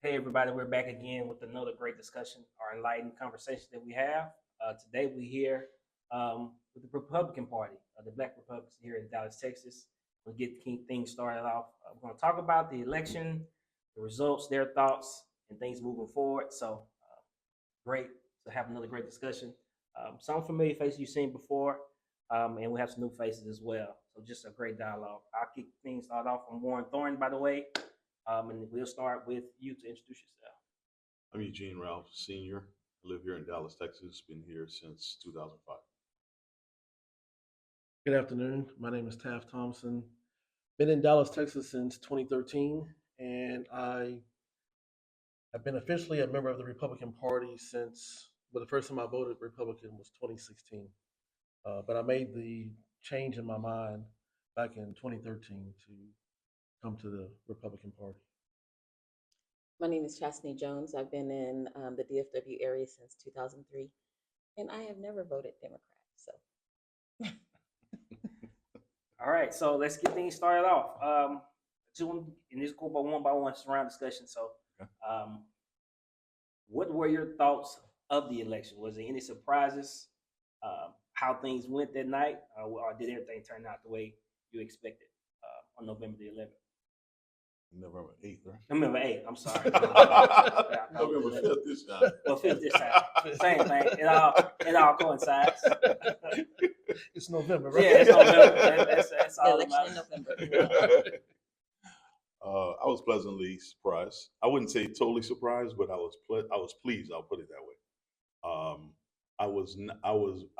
Hey, everybody, we're back again with another great discussion or enlightened conversation that we have. Today, we're here with the Republican Party, the Black Republicans here in Dallas, Texas. We'll get things started off. We're going to talk about the election, the results, their thoughts, and things moving forward. So, great to have another great discussion. Some familiar faces you've seen before, and we have some new faces as well. So, just a great dialogue. I'll kick things started off. I'm Warren Thorne, by the way. And we'll start with you to introduce yourself. I'm Eugene Ralph Sr. I live here in Dallas, Texas. Been here since 2005. Good afternoon. My name is Taft Thompson. Been in Dallas, Texas since 2013, and I have been officially a member of the Republican Party since, well, the first time I voted Republican was 2016. But I made the change in my mind back in 2013 to come to the Republican Party. My name is Chastity Jones. I've been in the DFW area since 2003, and I have never voted Democrat. So, All right, so let's get things started off. And this go by one surround discussion. So, um, what were your thoughts of the election? Was there any surprises? How things went that night, or did everything turn out the way you expected on November the 11th? November 8th, right? November 8th. I'm sorry. November 5th this time. Well, 5th this time. Same thing. It all coincides. It's November, right? Yeah, it's November. That's all that election in matters. November. I was pleasantly surprised. I wouldn't say totally surprised, but I was pleased. I'll put it that way. I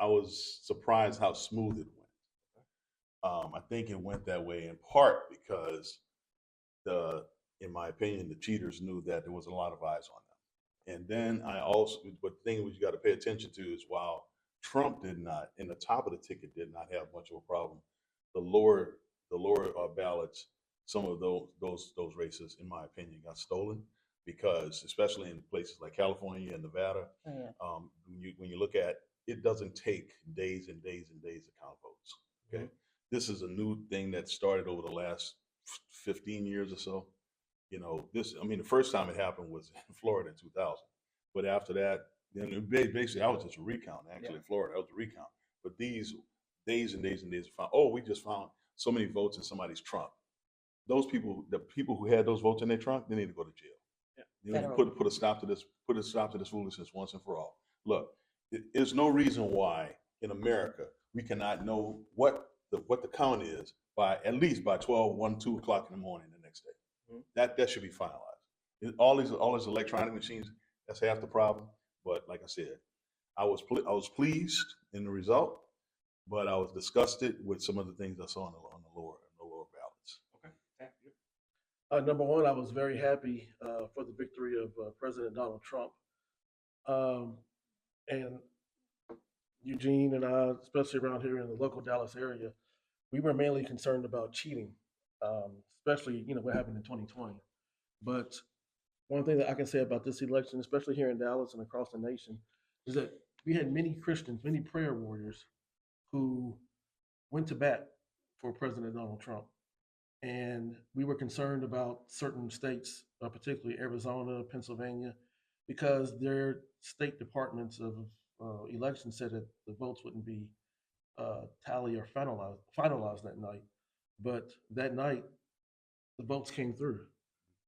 was surprised how smooth it went. I think it went that way in part because in my opinion, the cheaters knew that there was a lot of eyes on them. And then but the thing was you got to pay attention to is while Trump did not, in the top of the ticket, did not have much of a problem, the lower ballots, some of those races, in my opinion, got stolen because, especially in places like California and Nevada, when you look at it, doesn't take days and days and days to count votes. Okay, this is a new thing that started over the last 15 years or so. The first time it happened was in Florida in 2000, but after that, then basically I was just a recount. Actually, in Florida, I was a recount. But these days and days and days of we just found so many votes in somebody's trunk. Those people, the people who had those votes in their trunk, they need to go to jail. You know, put a stop to this. Put a stop to this foolishness once and for all. Look, there's no reason why in America we cannot know what the count is at least by 12, 1, 2 o'clock in the morning the next day. That should be finalized. All these electronic machines, that's half the problem. But like I said, I was pleased in the result, but I was disgusted with some of the things I saw on the lower ballots. Okay. Number one, I was very happy for the victory of President Donald Trump. And Eugene and I, especially around here in the local Dallas area, we were mainly concerned about cheating, especially what happened in 2020. But one thing that I can say about this election, especially here in Dallas and across the nation, is that we had many Christians, many prayer warriors who went to bat for President Donald Trump. And we were concerned about certain states, particularly Arizona, Pennsylvania, because their state departments of elections said that the votes wouldn't be tallied or finalized that night. But that night, the votes came through.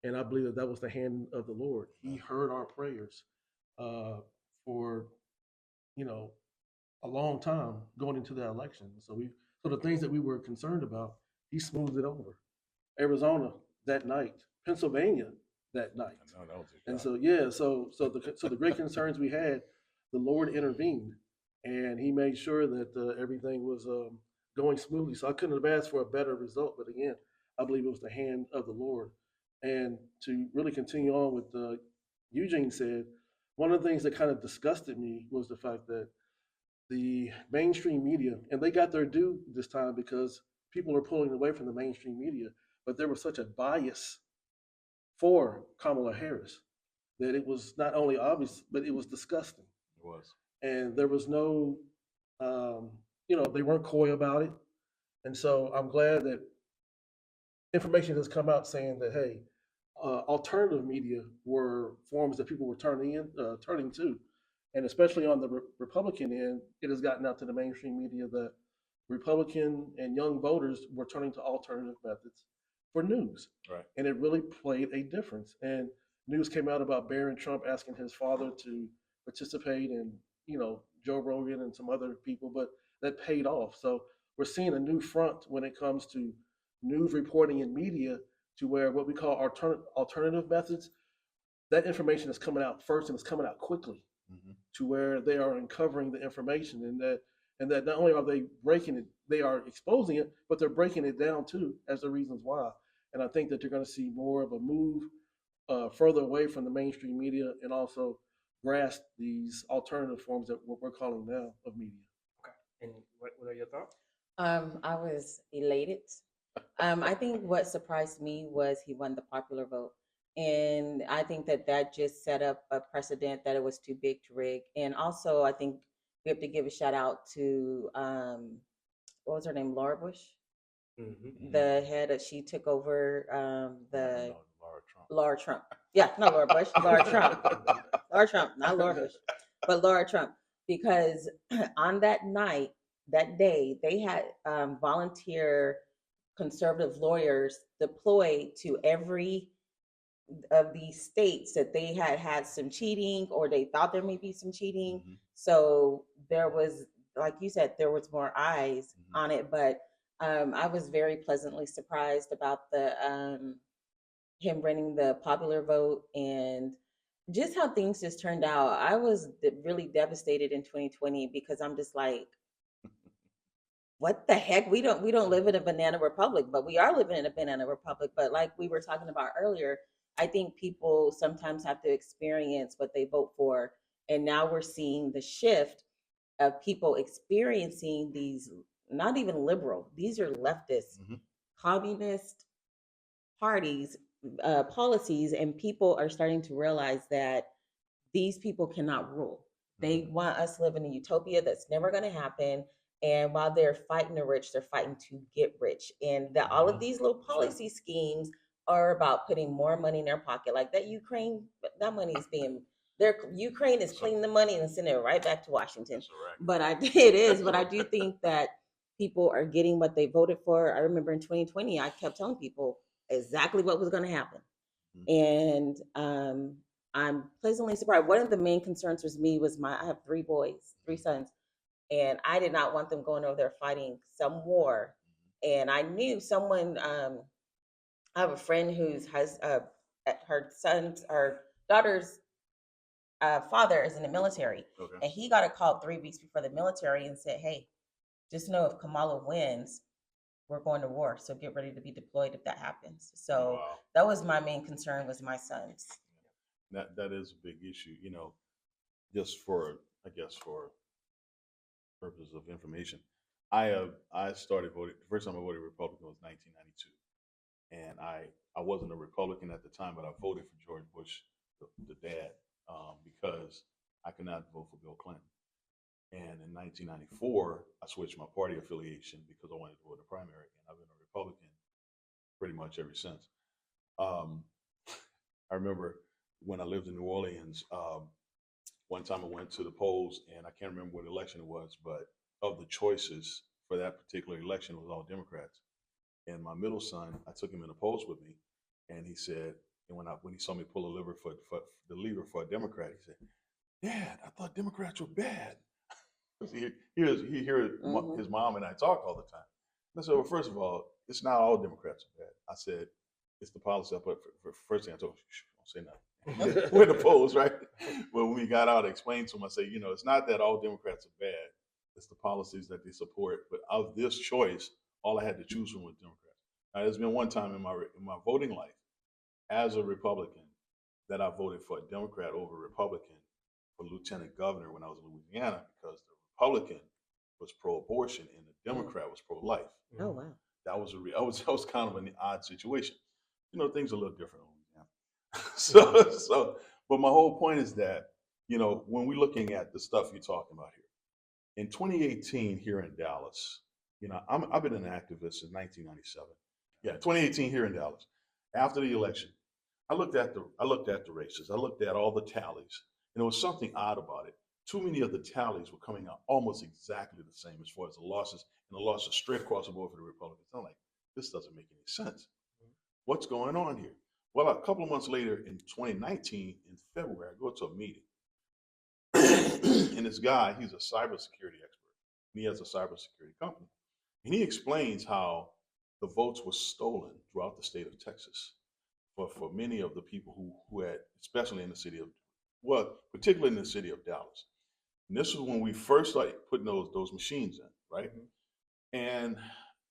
And I believe that was the hand of the Lord. He heard our prayers for, a long time going into the election. So the things that we were concerned about, he smoothed it over. Arizona that night, Pennsylvania that night. And so the great concerns we had, the Lord intervened, and He made sure that everything was going smoothly. So I couldn't have asked for a better result. But again, I believe it was the hand of the Lord. And to really continue on with Eugene said, one of the things that kind of disgusted me was the fact that the mainstream media, and they got their due this time because people are pulling away from the mainstream media, but there was such a bias for Kamala Harris that it was not only obvious, but it was disgusting. It was. And there was no, they weren't coy about it. And so I'm glad that information has come out saying that, hey, alternative media were forms that people were turning to, and especially on the Republican end, it has gotten out to the mainstream media that Republican and young voters were turning to alternative methods for news, Right. and it really played a difference. And news came out about Barron Trump asking his father to participate, and Joe Rogan and some other people, but that paid off. So we're seeing a new front when it comes to news reporting and media, to where what we call alternative methods, that information is coming out first and it's coming out quickly, Hmm. to where they are uncovering the information, and that not only are they breaking it, they are exposing it, but they're breaking it down too as the reasons why. And I think that you're going to see more of a move further away from the mainstream media, and also grasp these alternative forms that what we're calling now of media. Okay. And what are your thoughts? I was elated. I think what surprised me was he won the popular vote. And I think that that just set up a precedent that it was too big to rig. And also, I think we have to give a shout out to, what was her name? Laura Bush, Mm-hmm. the head of, she took over the No, Laura Trump. Laura Trump. Yeah, not Laura Bush, Laura Trump. Laura Trump, not Laura Bush, but Laura Trump. Because on that night, that day, they had volunteer conservative lawyers deployed to every of these states that they had had some cheating, or they thought there may be some cheating. Mhm. So there was, like you said, there was more eyes Mhm. on it. But I was very pleasantly surprised about the him winning the popular vote, and just how things just turned out. I was really devastated in 2020, because I'm just like, what the heck? We don't live in a banana republic, but we are living in a banana republic. But like we were talking about earlier, I think people sometimes have to experience what they vote for. And now we're seeing the shift of people experiencing these, not even liberal, these are leftist, Mhm. communist parties, policies, and people are starting to realize that these people cannot rule. They want us to live in a utopia that's never going to happen. And while they're fighting the rich, they're fighting to get rich. And that all of these little policy schemes are about putting more money in their pocket. Like that Ukraine, that money is being their Ukraine is cleaning the money and sending it right back to Washington. That's correct. But it is, but I do think that people are getting what they voted for. I remember in 2020, I kept telling people exactly what was going to happen. And I'm pleasantly surprised. One of the main concerns was me was I have three boys, three sons, and I did not want them going over there fighting some war. And I knew someone. I have a friend whose has her daughter's father is in the military, Okay. and he got a call 3 weeks before the military and said, "Hey, just know if Kamala wins, we're going to war. So get ready to be deployed if that happens." So Wow. that was my main concern, was my sons. That is a big issue, just for, I guess, for purposes of information. I started voting, the first time I voted Republican was 1992. And I wasn't a Republican at the time, but I voted for George Bush, the dad, because I could not vote for Bill Clinton. And in 1994, I switched my party affiliation because I wanted to vote in the primary, and I've been a Republican pretty much ever since. I remember when I lived in New Orleans, one time I went to the polls, and I can't remember what election it was, but of the choices for that particular election, it was all Democrats. And my middle son, I took him in the polls with me, and he said, and when he saw me pull a lever for the lever for a Democrat, he said, "Dad, I thought Democrats were bad." He hears Mhm. his mom and I talk all the time. And I said, "Well, first of all, it's not all Democrats are bad." I said, "It's the policy I put for first thing I told him, shh, don't say nothing." We're in the polls, right? But when we got out, I explained to him, I said, it's not that all Democrats are bad. It's the policies that they support. But of this choice, all I had to choose from was Democrats. Now, there's been one time in my voting life as a Republican that I voted for a Democrat over a Republican for lieutenant governor when I was in Louisiana, because the Republican was pro-abortion and the Democrat was pro-life. Oh wow. That was that was kind of an odd situation. Things are a little different in Louisiana. But my whole point is that, when we're looking at the stuff you're talking about here, in 2018 here in Dallas, I've been an activist since 1997. Yeah, 2018 here in Dallas. After the election, I looked at the races. I looked at all the tallies, and there was something odd about it. Too many of the tallies were coming out almost exactly the same as far as the losses, and the losses straight across the board for the Republicans. I'm like, this doesn't make any sense. What's going on here? Well, a couple of months later, in 2019, in February, I go to a meeting, and this guy, he's a cybersecurity expert. He has a cybersecurity company, and he explains how the votes were stolen throughout the state of Texas for many of the people who had, especially in the city of, well, particularly in the city of Dallas. And this was when we first started putting those machines in, right? And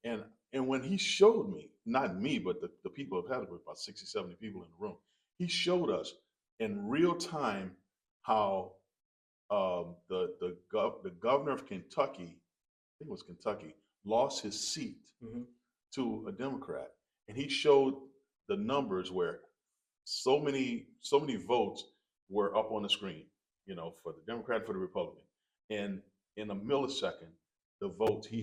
and and when he showed me, not me, but the people have had it, about 60, 70 people in the room, he showed us in real time how the governor of Kentucky, I think it was Kentucky, lost his seat to a Democrat, and he showed the numbers where so many votes were up on the screen, you know, for the Democrat, for the Republican, and in a millisecond, the votes he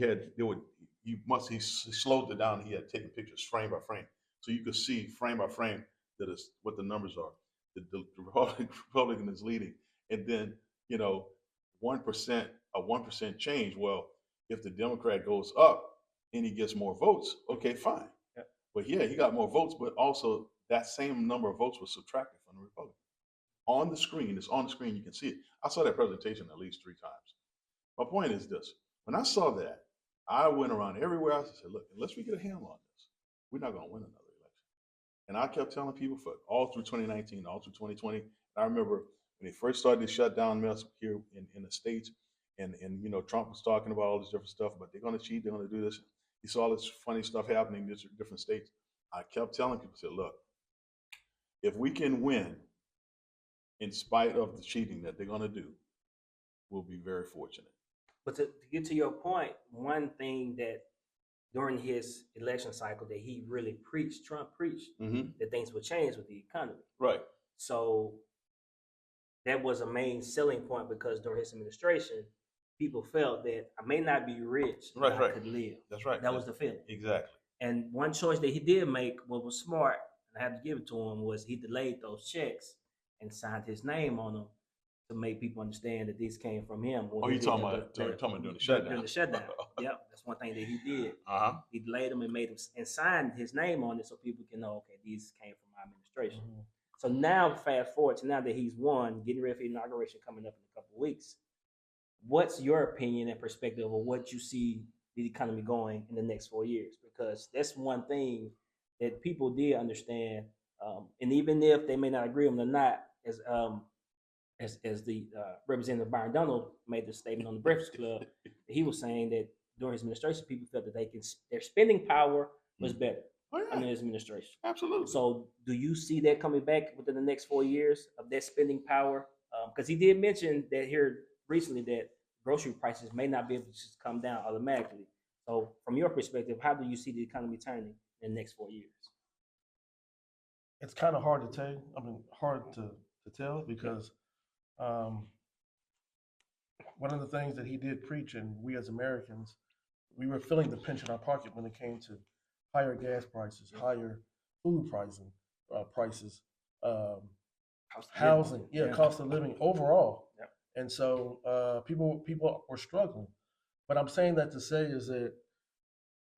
slowed it down. He had taken pictures frame by frame, so you could see frame by frame that is what the numbers are. The Republican is leading, and then, you know, 1%, a 1% change. Well, if the Democrat goes up and he gets more votes, okay, fine. Yep. But yeah, he got more votes, but also that same number of votes was subtracted from the Republican. On the screen, it's on the screen, you can see it. I saw that presentation at least 3 times. My point is this: when I saw that, I went around everywhere else and said, look, unless we get a handle on this, we're not going to win another election. And I kept telling people for all through 2019, all through 2020. I remember when they first started the shutdown mess here in the States, and you know, Trump was talking about all this different stuff, but they're going to cheat, they're going to do this. You saw all this funny stuff happening in different states. I kept telling people, said, look, if we can win in spite of the cheating that they're going to do, we'll be very fortunate. But to get to your point, one thing that during his election cycle that he really preached, Trump preached, that things would change with the economy. Right. So that was a main selling point, because during his administration, people felt that I may not be rich, but I could live. That's right. That was the feeling. Exactly. And one choice that he did make, what was smart, and I had to give it to him, was he delayed those checks and signed his name on them to make people understand that these came from him. Oh, you talking about during the shutdown? During the shutdown. Yep, that's one thing that he did. He delayed them and made them and signed his name on it so people can know, okay, these came from my administration. So now, fast forward to now that he's won, getting ready for inauguration coming up in a couple of weeks. What's your opinion and perspective of what you see the economy going in the next 4 years? Because that's one thing that people did understand, and even if they may not agree with them or not, as the Representative Byron Donald made the statement on the Breakfast Club, he was saying that during his administration, people felt that their spending power was better under his administration. Absolutely. So, do you see that coming back within the next 4 years of that spending power? Because he did mention that here recently that grocery prices may not be able to just come down automatically. So, from your perspective, how do you see the economy turning in the next 4 years? It's kind of hard to tell. I mean, hard to tell, because one of the things that he did preach, and we as Americans, we were feeling the pinch in our pocket when it came to higher gas prices, higher food prices, housing, cost of living overall. And so people were struggling. But I'm saying that to say is that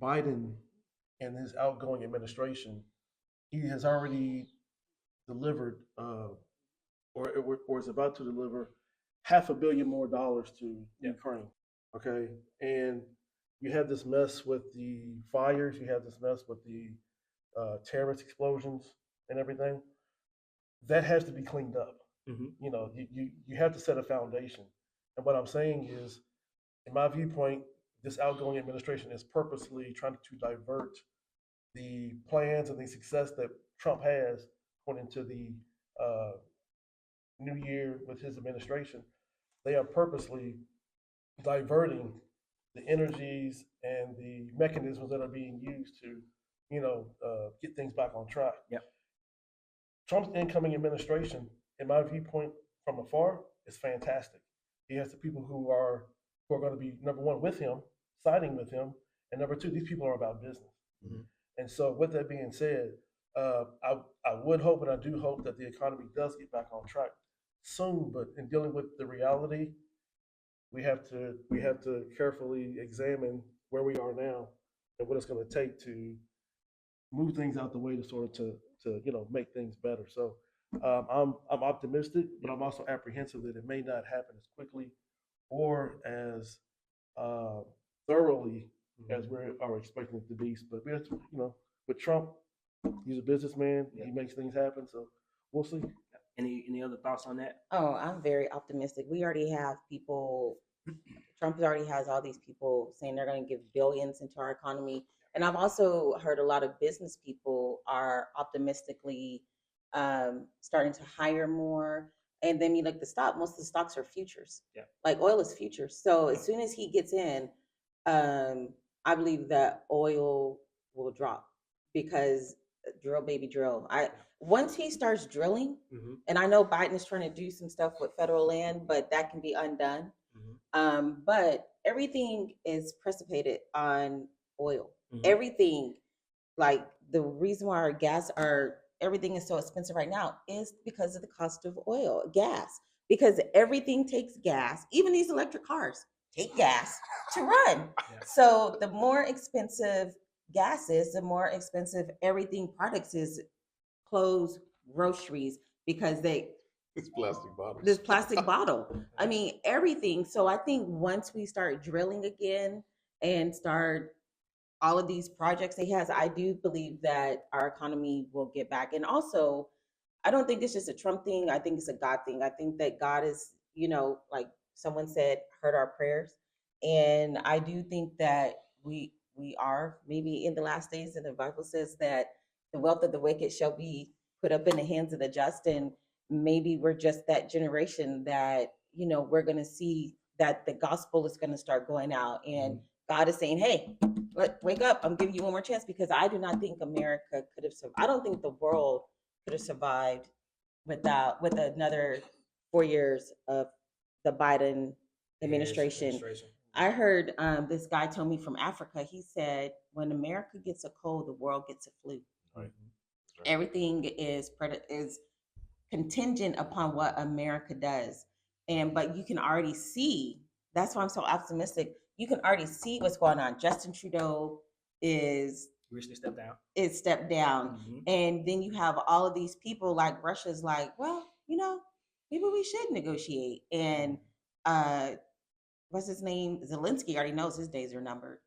Biden and his outgoing administration, he has already delivered or is about to deliver $500 million more to Ukraine. Okay. And you have this mess with the fires, you have this mess with the terrorist explosions and everything. That has to be cleaned up. You know, you have to set a foundation. And what I'm saying is, in my viewpoint, this outgoing administration is purposely trying to divert the plans and the success that Trump has going into the new year with his administration. They are purposely diverting the energies and the mechanisms that are being used to, get things back on track. Trump's incoming administration, in my viewpoint, from afar, is fantastic. He has the people who are going to be, number one, with him, siding with him, and number two, these people are about business. And so, with that being said, I would hope, and I do hope that the economy does get back on track soon. But in dealing with the reality, we have to carefully examine where we are now and what it's going to take to move things out the way to sort of to make things better. So I'm optimistic, but I'm also apprehensive that it may not happen as quickly or as uh, thoroughly as we are expecting it to be. But we have to, with Trump, he's a businessman. Yeah. He makes things happen. So we'll see. Any other thoughts on that? Oh, I'm very optimistic. We already have people, Trump already has all these people saying they're going to give billions into our economy. And I've also heard a lot of business people are optimistically starting to hire more. And then you look the stock, most of the stocks are futures. Yeah. Like oil is futures. So as soon as he gets in, I believe that oil will drop because drill, baby, drill. Once he starts drilling, Mm-hmm. and I know Biden is trying to do some stuff with federal land, but that can be undone. Mm-hmm. But everything is precipitated on oil. Mhm. Everything, like the reason why everything is so expensive right now is because of the cost of oil, gas. Because everything takes gas. Even these electric cars take gas to run. Yeah. So the more expensive gas is, the more expensive everything products is, clothes, groceries, because It's plastic bottles. this plastic bottle. I mean, everything. So I think once we start drilling again and start all of these projects he has, I do believe that our economy will get back. And also, I don't think it's just a Trump thing. I think it's a God thing. I think that God is, like someone said, heard our prayers. And I do think that we are maybe in the last days, and the Bible says that the wealth of the wicked shall be put up in the hands of the just. And maybe we're just that generation that, we're gonna see that the gospel is gonna start going out, and God is saying, hey, wake up, I'm giving you one more chance, because I do not think America could have survived. I don't think the world could have survived with another 4 years of the Biden administration. I heard this guy told me from Africa. He said, when America gets a cold, the world gets a flu. Right. Everything is contingent upon what America does. But you can already see, that's why I'm so optimistic. You can already see what's going on. Justin Trudeau is Recently stepped down. stepped down. Mhm. And then you have all of these people, like Russia's like, well, maybe we should negotiate. And what's his name? Zelensky already knows his days are numbered.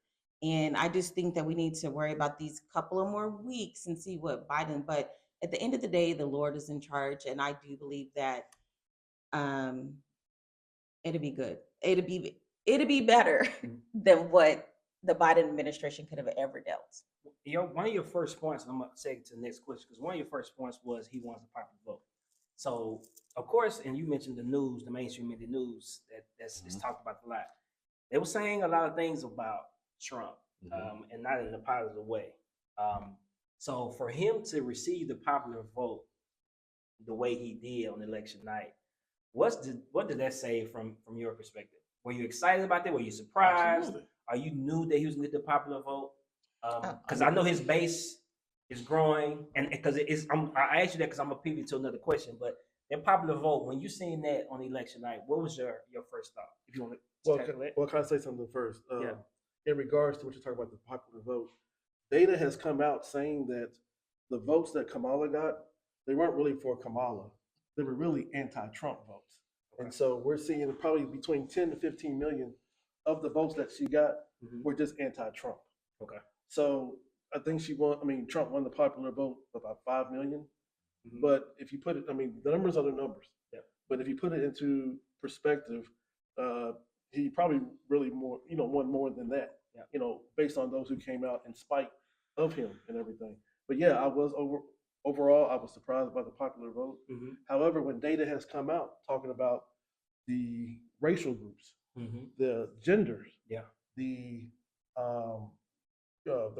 And I just think that we need to worry about these couple of more weeks and see what Biden, but at the end of the day, the Lord is in charge. And I do believe that it'll be good. It'll be better than what the Biden administration could have ever dealt. One of your first points, and I'm gonna say it to the next question, because one of your first points was he wants a popular vote. So of course, and you mentioned the news, the mainstream media news that's talked about a lot. They were saying a lot of things about Trump, and not in a positive way. So for him to receive the popular vote the way he did on election night, what did that say from your perspective? Were you excited about that? Were you surprised? Absolutely. Are you knew that he was going to get the popular vote? Because I know his base is growing, and because I asked you that because I'm gonna pivot to another question. But that popular vote, when you seen that on election night, what was your first thought? If you want to, Well, can I say something first? Yeah. In regards to what you're talking about, the popular vote, data has come out saying that the votes that Kamala got, they weren't really for Kamala. They were really anti-Trump votes. And so we're seeing probably between 10 to 15 million of the votes that she got were just anti-Trump. Okay. So I think Trump won the popular vote about 5 million. But if you put it, the numbers are the numbers. Yeah. But if you put it into perspective, he probably really won more than that. Yeah. Based on those who came out in spite of him and everything. But yeah, I was overall, I was surprised by the popular vote. However, when data has come out talking about the racial groups, the genders, the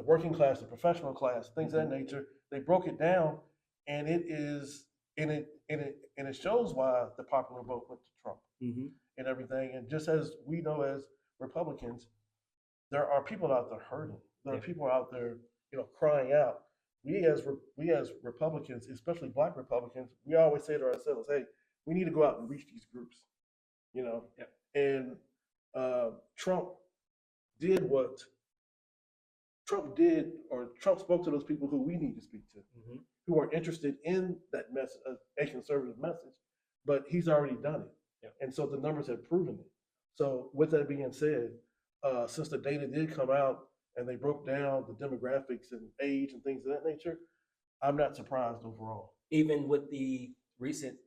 working class, the professional class, things of that nature, they broke it down, and it shows why the popular vote went to Trump and everything. And just as we know as Republicans, there are people out there hurting. There are people out there, crying out, we as Republicans, especially Black Republicans, we always say to ourselves, "Hey, we need to go out and reach these groups," you know. Yep. And Trump did what Trump did, or Trump spoke to those people who we need to speak to, Mhm. who are interested in that message, a conservative message. But he's already done it, Yep. and so the numbers have proven it. So with that being said, since the data did come out and they broke down the demographics and age and things of that nature, I'm not surprised overall. Even with the recent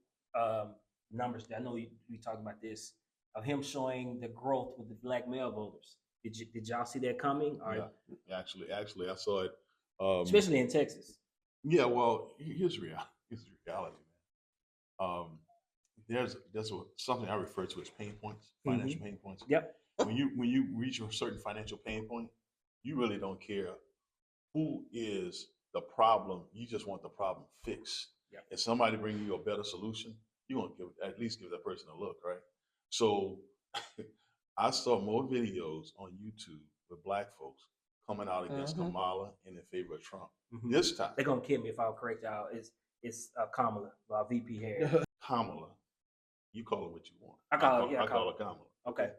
numbers, I know we talked about this, of him showing the growth with the Black male voters. Did y'all see that coming? Or Yeah, actually, I saw it. especially in Texas. Yeah, well, here's the reality. Here's the reality, man. There's something I refer to as pain points, financial pain points. Yep. When you reach a certain financial pain point, you really don't care who is the problem. You just want the problem fixed. Yep. If somebody bring you a better solution, you want to at least give that person a look, right? So I saw more videos on YouTube with Black folks coming out against Mhm. Kamala and in favor of Trump. Mhm. This time, They're gonna kill me if I'm correct, y'all. It's Kamala, VP Harris. Kamala, you call it what you want. I call her Kamala. Okay.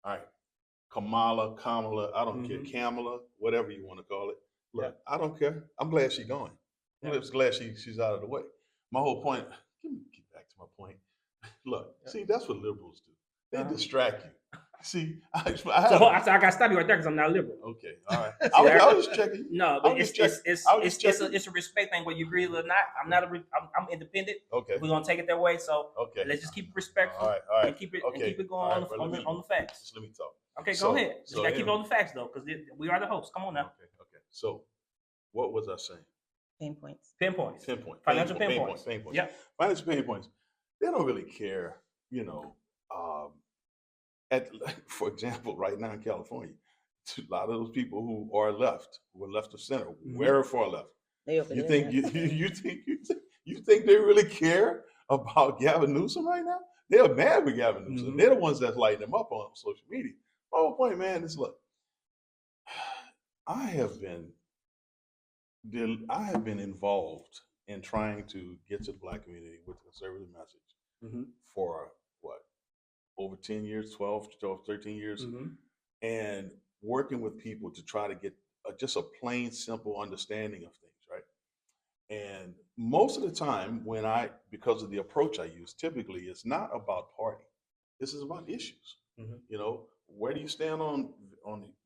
All right. Kamala, I don't care. Mhm. Kamala, whatever you want to call it. Look, I don't care. I'm glad she's going. I'm just glad she's out of the way. My whole point, let me get back to my point. Look, see, that's what liberals do. They Uh-huh. distract you. See, I So I got to stop you right there because I'm not liberal. okay, all right. See, I was just checking. No, I but was it's just checking. it's a respect thing, whether you agree with it or not. I'm independent. Okay, We're gonna take it that way. So okay. let's just keep it respectful All right. and keep it Okay. going All right, on, bro, on, let the, me- on the facts. Just let me talk. Okay, So- go ahead. Just so gotta keep it anyway. on the facts though, because we are the hosts. Come on now. Okay. So, what was I saying? Pain points. Pinpoints. Pinpoint. Financial Pain pinpoints. Pain points. Yep. Financial pain points. They don't really care, you know. For example, right now in California, a lot of those people who are left, who are left of center, Mhm. very far left. They over You there, think yeah. you think they really care about Gavin Newsom right now? They're mad with Gavin Newsom. Mhm. They're the ones that's lighting him up on social media. My whole point, man, is look. I have been involved in trying to get to the Black community with the conservative message Mhm. for what, over 10 years, 12, 13 years, Mhm. and working with people to try to get just a plain, simple understanding of things, right? And most of the time, because of the approach I use, typically it's not about party. This is about issues. Mhm. You know, where do you stand on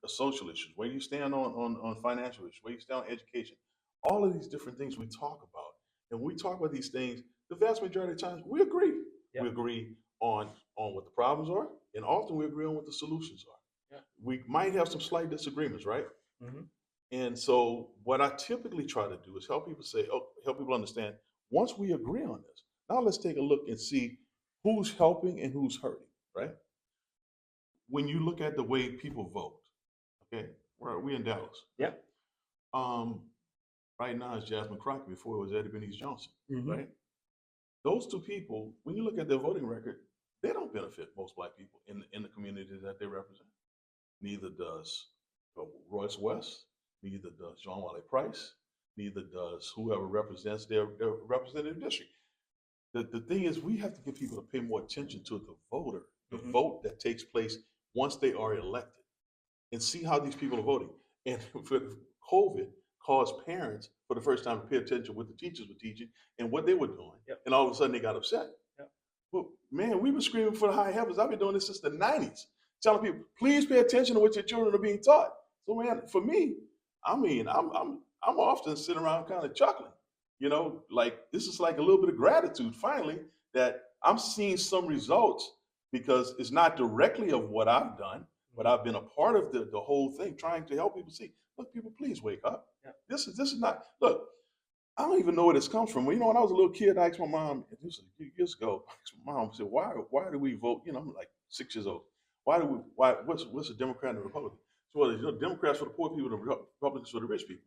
the social issues? Where do you stand on financial issues? Where do you stand on education? All of these different things we talk about. And when we talk about these things, the vast majority of times we agree. Yeah. We agree on what the problems are, and often we agree on what the solutions are. Yeah. We might have some slight disagreements, right? Mhm. And so what I typically try to do is help people understand, once we agree on this, now let's take a look and see who's helping and who's hurting, right? When you look at the way people vote, okay, we're in Dallas. Yep. Right now it's Jasmine Crockett, before it was Eddie Bernice Johnson, Mhm. right? Those two people, when you look at their voting record, they don't benefit most Black people in the community that they represent. Neither does Royce West, neither does John Wiley Price, neither does whoever represents their representative district. The thing is, we have to get people to pay more attention to the voter, the Mhm. vote that takes place once they are elected, and see how these people are voting. And for COVID caused parents for the first time to pay attention to what the teachers were teaching and what they were doing. Yep. And all of a sudden they got upset. Yep. Well, man, we've been screaming for the high heavens. I've been doing this since the 90s, telling people, please pay attention to what your children are being taught. So, man, for me, I mean, I'm often sitting around kind of chuckling, you know, like this is like a little bit of gratitude finally that I'm seeing some results, because it's not directly of what I've done, but I've been a part of the whole thing, trying to help people see, look, people, please wake up. Yeah. This is not, look, I don't even know where this comes from. Well, you know, when I was a little kid, I asked my mom, this was a few years ago, I asked my mom, I said, why do we vote? You know, I'm like 6 years old. What's a Democrat and a Republican? So, well, you know, Democrats for the poor people and Republicans for the rich people.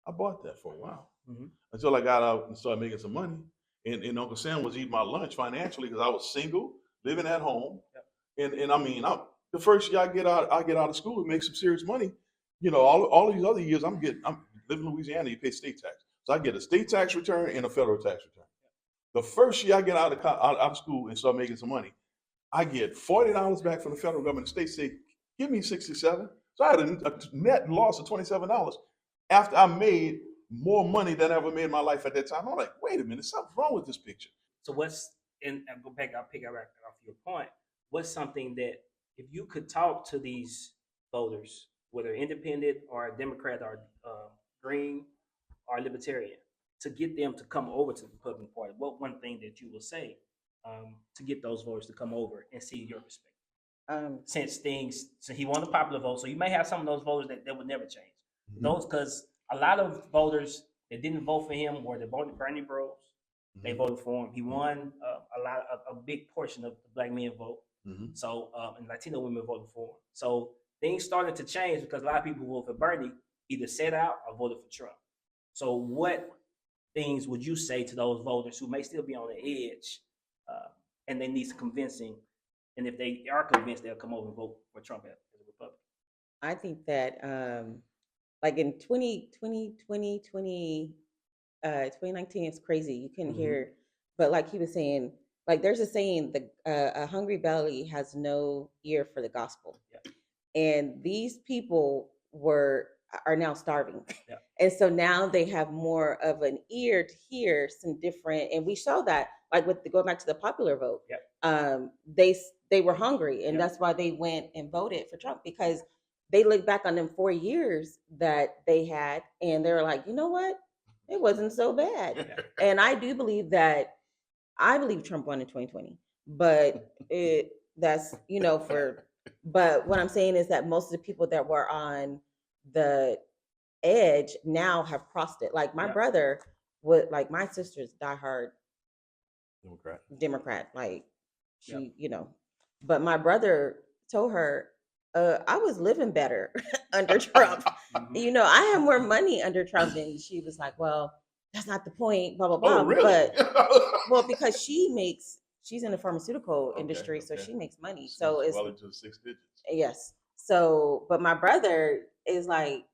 I bought that for a while Mhm. until I got out and started making some money. And Uncle Sam was eating my lunch financially because I was single, living at home. Yep. And I mean, the first year I get out of school and make some serious money. You know, all of these other years, I'm live in Louisiana, you pay state tax. So I get a state tax return and a federal tax return. The first year I get out of school and start making some money, I get $40 back from the federal government. The state say, give me 67. So I had a net loss of $27 after I made more money than I ever made in my life at that time. I'm like, wait a minute, something's wrong with this picture. So what's, and I'll go back, I'll pick up off your point. What's something that if you could talk to these voters, whether independent or Democrat or Green or Libertarian, to get them to come over to the Republican Party, what one thing that you will say to get those voters to come over and see your perspective? Since he won the popular vote, so you may have some of those voters that would never change. Mhm. Those, because a lot of voters that didn't vote for him were the Bernie Bros. They voted for him. He won a big portion of the black men vote. Mhm. So and Latino women voted for him. So things started to change because a lot of people who voted for Bernie either sat out or voted for Trump. So what things would you say to those voters who may still be on the edge and they need some convincing? And if they are convinced, they'll come over and vote for Trump as a Republican. I think that like in 2019, it's crazy. You can hear, but like he was saying, like there's a saying, a hungry belly has no ear for the gospel. Yeah. And these people are now starving. Yeah. And so now they have more of an ear to hear some different, and we saw that like with going back to the popular vote. Yeah. They were hungry, and Yeah. that's why they went and voted for Trump, because they look back on them 4 years that they had, and they're like, you know what? It wasn't so bad. And I believe Trump won in 2020, but but what I'm saying is that most of the people that were on the edge now have crossed it. Like my brother like my sister's diehard Democrat. Like she, but my brother told her, I was living better under Trump. Mhm. I had more money under Trump. And she was like, well, that's not the point, blah, blah, blah. Oh, really? But because she's in the pharmaceutical industry, so okay. she makes money. So it's, well into 6 digits. yes. So, but my brother is like,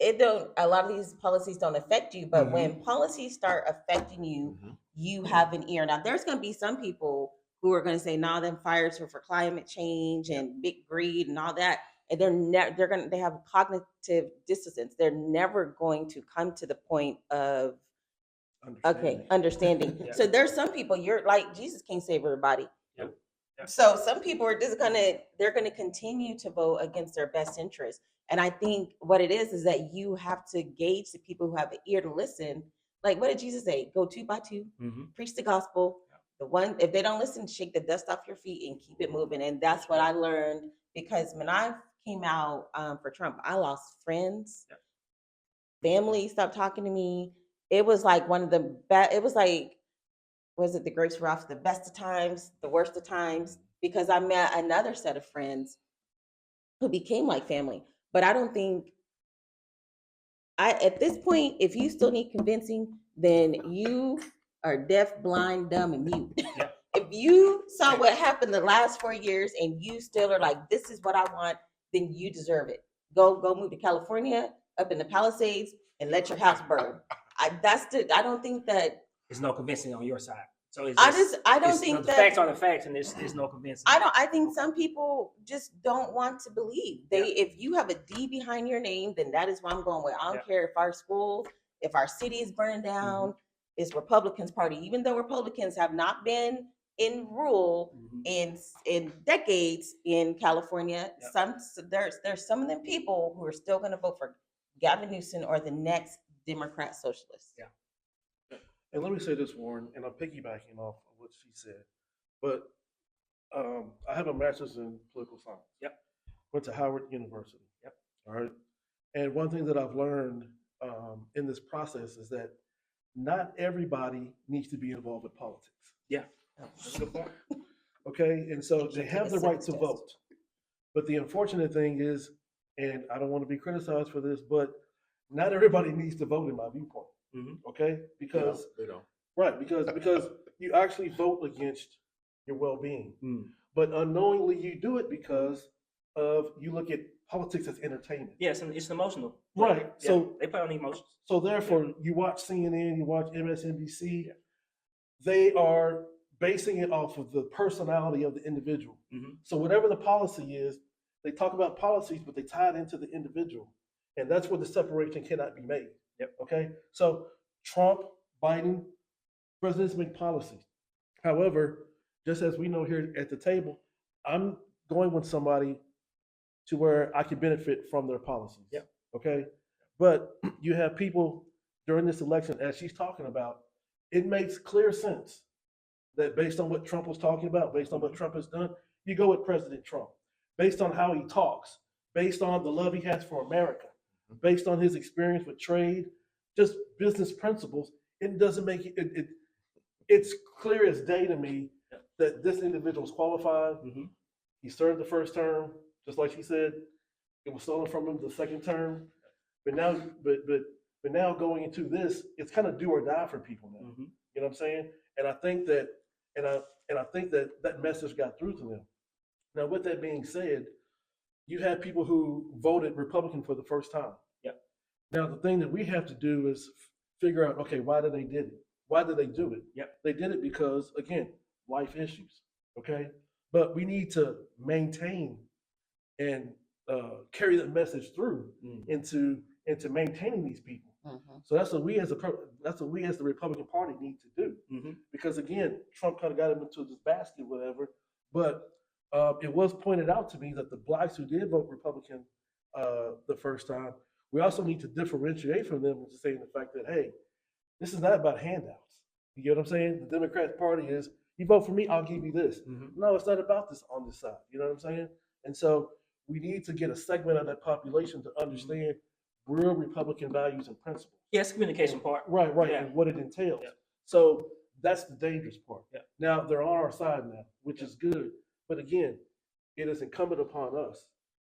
a lot of these policies don't affect you, but when policies start affecting you, you have an ear. Now, there's going to be some people who are going to say, "Nah, them fires are for climate change and big greed and all that," and they have cognitive dissonance. They're never going to come to the point of understanding. Yeah. So there's some people, you're like, Jesus can't save everybody. Yep. Yep. So some people are just they're gonna continue to vote against their best interest. And I think what it is that you have to gauge the people who have an ear to listen. Like, what did Jesus say? Go 2 by 2, preach the gospel. The one, if they don't listen, shake the dust off your feet and keep it moving. And that's what I learned, because when I came out for Trump, I lost friends, family stopped talking to me. It was like one of the best. It was like, was it the grapes were off the best of times, the worst of times, because I met another set of friends who became like family. But I don't think at this point, if you still need convincing, then you are deaf, blind, dumb, and mute. Yeah. If you saw what happened the last 4 years and you still are like, this is what I want, then you deserve it. Go move to California, up in the Palisades, and let your house burn. I don't think that there's no convincing on your side. So it's I don't think the that facts are the facts, and there's no convincing. I think some people just don't want to believe. If you have a D behind your name, then that is what I'm going with. I don't care if our school, if our city is burning down, it's Republicans' party. Even though Republicans have not been in rule in decades in California, there's some of them people who are still going to vote for Gavin Newsom or the next Democrat socialist. Yeah. And let me say this, Warren, and I'm piggybacking off of what she said, but I have a master's in political science. Yep. Went to Howard University. Yep. All right. And one thing that I've learned in this process is that not everybody needs to be involved with politics. Yeah. That's a good point. Okay. And so they have the right to vote. But the unfortunate thing is, and I don't want to be criticized for this, but not everybody needs to vote in my viewpoint. Okay, because they don't. Right, because you actually vote against your well-being, but unknowingly you do it because of you look at politics as entertainment. Yes, and it's emotional. Right. Yeah, So they play on the emotions. so therefore, you watch CNN, you watch MSNBC, they are basing it off of the personality of the individual. Mhm. So whatever the policy is, they talk about policies, but they tie it into the individual, and that's where the separation cannot be made. Yep. Okay. So Trump, Biden, presidents make policies. However, just as we know here at the table, I'm going with somebody to where I can benefit from their policies. Yep. Okay. But you have people during this election, as she's talking about, it makes clear sense that based on what Trump was talking about, based on what Trump has done, you go with President Trump. Based on how he talks, based on the love he has for America, based on his experience with trade, just business principles, it doesn't make it it's clear as day to me that this individual is qualified. Mhm. He served the first term, just like she said. It was stolen from him the second term. But now going into this, it's kind of do or die for people now. Mhm. You know what I'm saying? And I think that I think that message got through to them. Now, with that being said, you have people who voted Republican for the first time. Yep. Now, the thing that we have to do is figure out, okay, why did they did it? Why did they do it? Yep. They did it because, again, life issues. Okay, but we need to maintain and carry that message through Mm. into maintaining these people. Mhm. So that's what we as the Republican Party need to do. Mhm. Because again, Trump kind of got him into this basket, whatever. But it was pointed out to me that the blacks who did vote Republican the first time, we also need to differentiate from them and to say the fact that, hey, this is not about handouts. You get what I'm saying? The Democrat Party is, you vote for me, I'll give you this. Mhm. No, it's not about this on this side. You know what I'm saying? And so we need to get a segment of that population to understand real Republican values and principles. Yes, communication part. Right, Yeah. and what it entails. Yeah. So that's the dangerous part. Yeah. Now they're on our side now, which is good. But again, it is incumbent upon us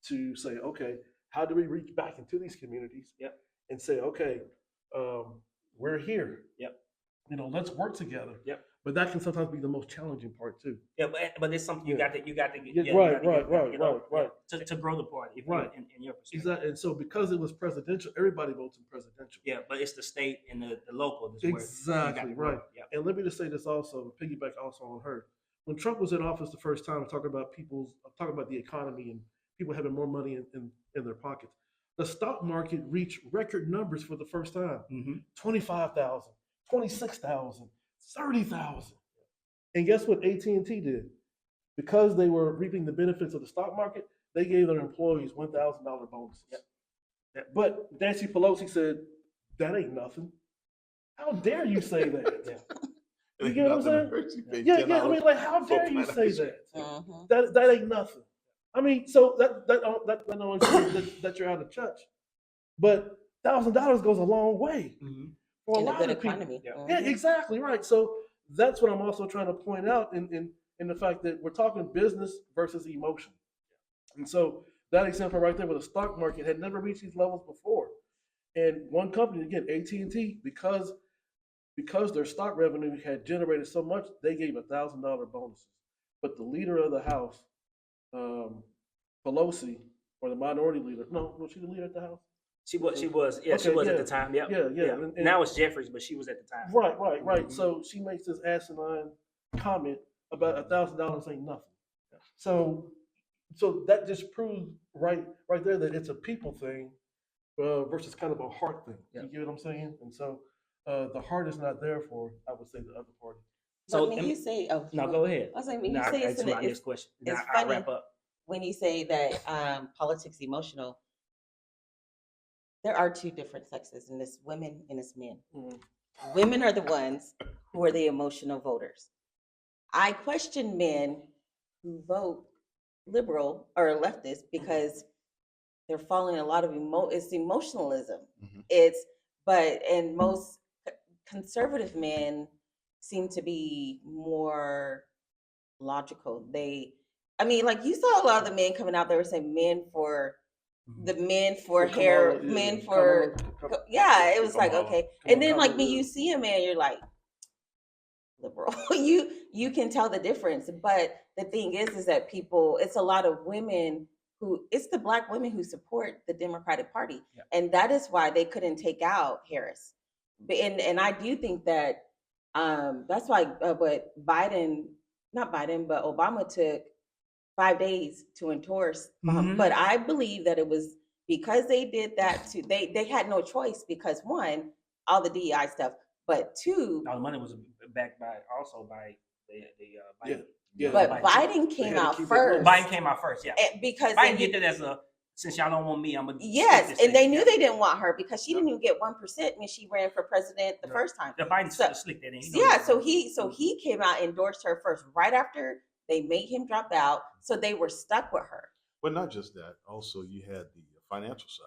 to say, okay, how do we reach back into these communities? Yep. And say, okay, we're here. Yep. You know, let's work together. Yep. But that can sometimes be the most challenging part too. Yeah, but it's something you Yeah. got to get. Yeah, Yeah, you right, gotta right, right, get over, right. To grow the party, if Right. in your perspective. Exactly. And so because it was presidential, everybody votes in presidential. Yeah, but it's the state and the local. That's where you Exactly, got to grow. right. Yeah. And let me just say this also, piggyback also on her. When Trump was in office the first time, talking about the economy and people having more money in their pockets, the stock market reached record numbers for the first time. Mm-hmm. 25,000, 26,000, 30,000. And guess what AT&T did? Because they were reaping the benefits of the stock market, they gave their employees $1,000 bonuses. Yep. But Nancy Pelosi said, that ain't nothing. How dare you say that? You get what I'm saying? Yeah, I mean, like, how dare you say that? Mhm. That ain't nothing. I mean, so that only says that you're out of touch. But $1,000 goes a long way Mm-hmm. for a In a lot good of people. economy. Yeah. Yeah, Mhm. exactly right. So that's what I'm also trying to point out in the fact that we're talking business versus emotion. And so that example right there with the stock market had never reached these levels before. And one company, again, AT&T, because their stock revenue had generated so much, they gave $1,000 bonuses. But the leader of the House, Pelosi, or the minority leader, no, was she the leader at the House? She was. Yeah, she Okay, was yeah. at the time. Yep. Yeah. And Now it's Jeffries, but she was at the time. right. Mhm. So she makes this asinine comment about $1,000 ain't nothing. So that just proves right there that it's a people thing versus kind of a heart thing. Yeah. You get what I'm saying? And so the heart is not there for, I would say, the other party. So But when you say, oh, no, go ahead. I was saying, when Nah, you say that's my it's next question. Now it's I'll funny. wrap up. when you say that politics emotional, there are two different sexes, and it's women and it's men. Mhm. Women are the ones who are the emotional voters. I question men who vote liberal or leftist because they're following a lot of it's emotionalism. Mhm. And most conservative men seem to be more logical. Like you saw a lot of the men coming out there saying men for hair, Kamala, yeah, men for yeah, it was like, Kamala. okay. And then like Kamala, when you see a man, you're like, liberal. you can tell the difference. But the thing is that people, it's a lot of women it's the Black women who support the Democratic Party. Yeah. And that is why they couldn't take out Harris. And I do think that that's why but Obama took 5 days to endorse. But I believe that it was because they did that too. They had no choice because one, all the DEI stuff, but two, All the money was backed by the Biden. Yeah. but Biden. Biden They came had to out keep it first. going. Biden came out first, yeah. Because Biden they- did that as a, since y'all don't want me, I'm gonna. yes, stick this and they in. knew Yeah. they didn't want her because she didn't even get 1% when she ran for president the Yeah. first time. The Biden So- slicked that in. He know Yeah, that. so he came out and endorsed her first, right after they made him drop out. So they were stuck with her. But not just that. Also, you had the financial side.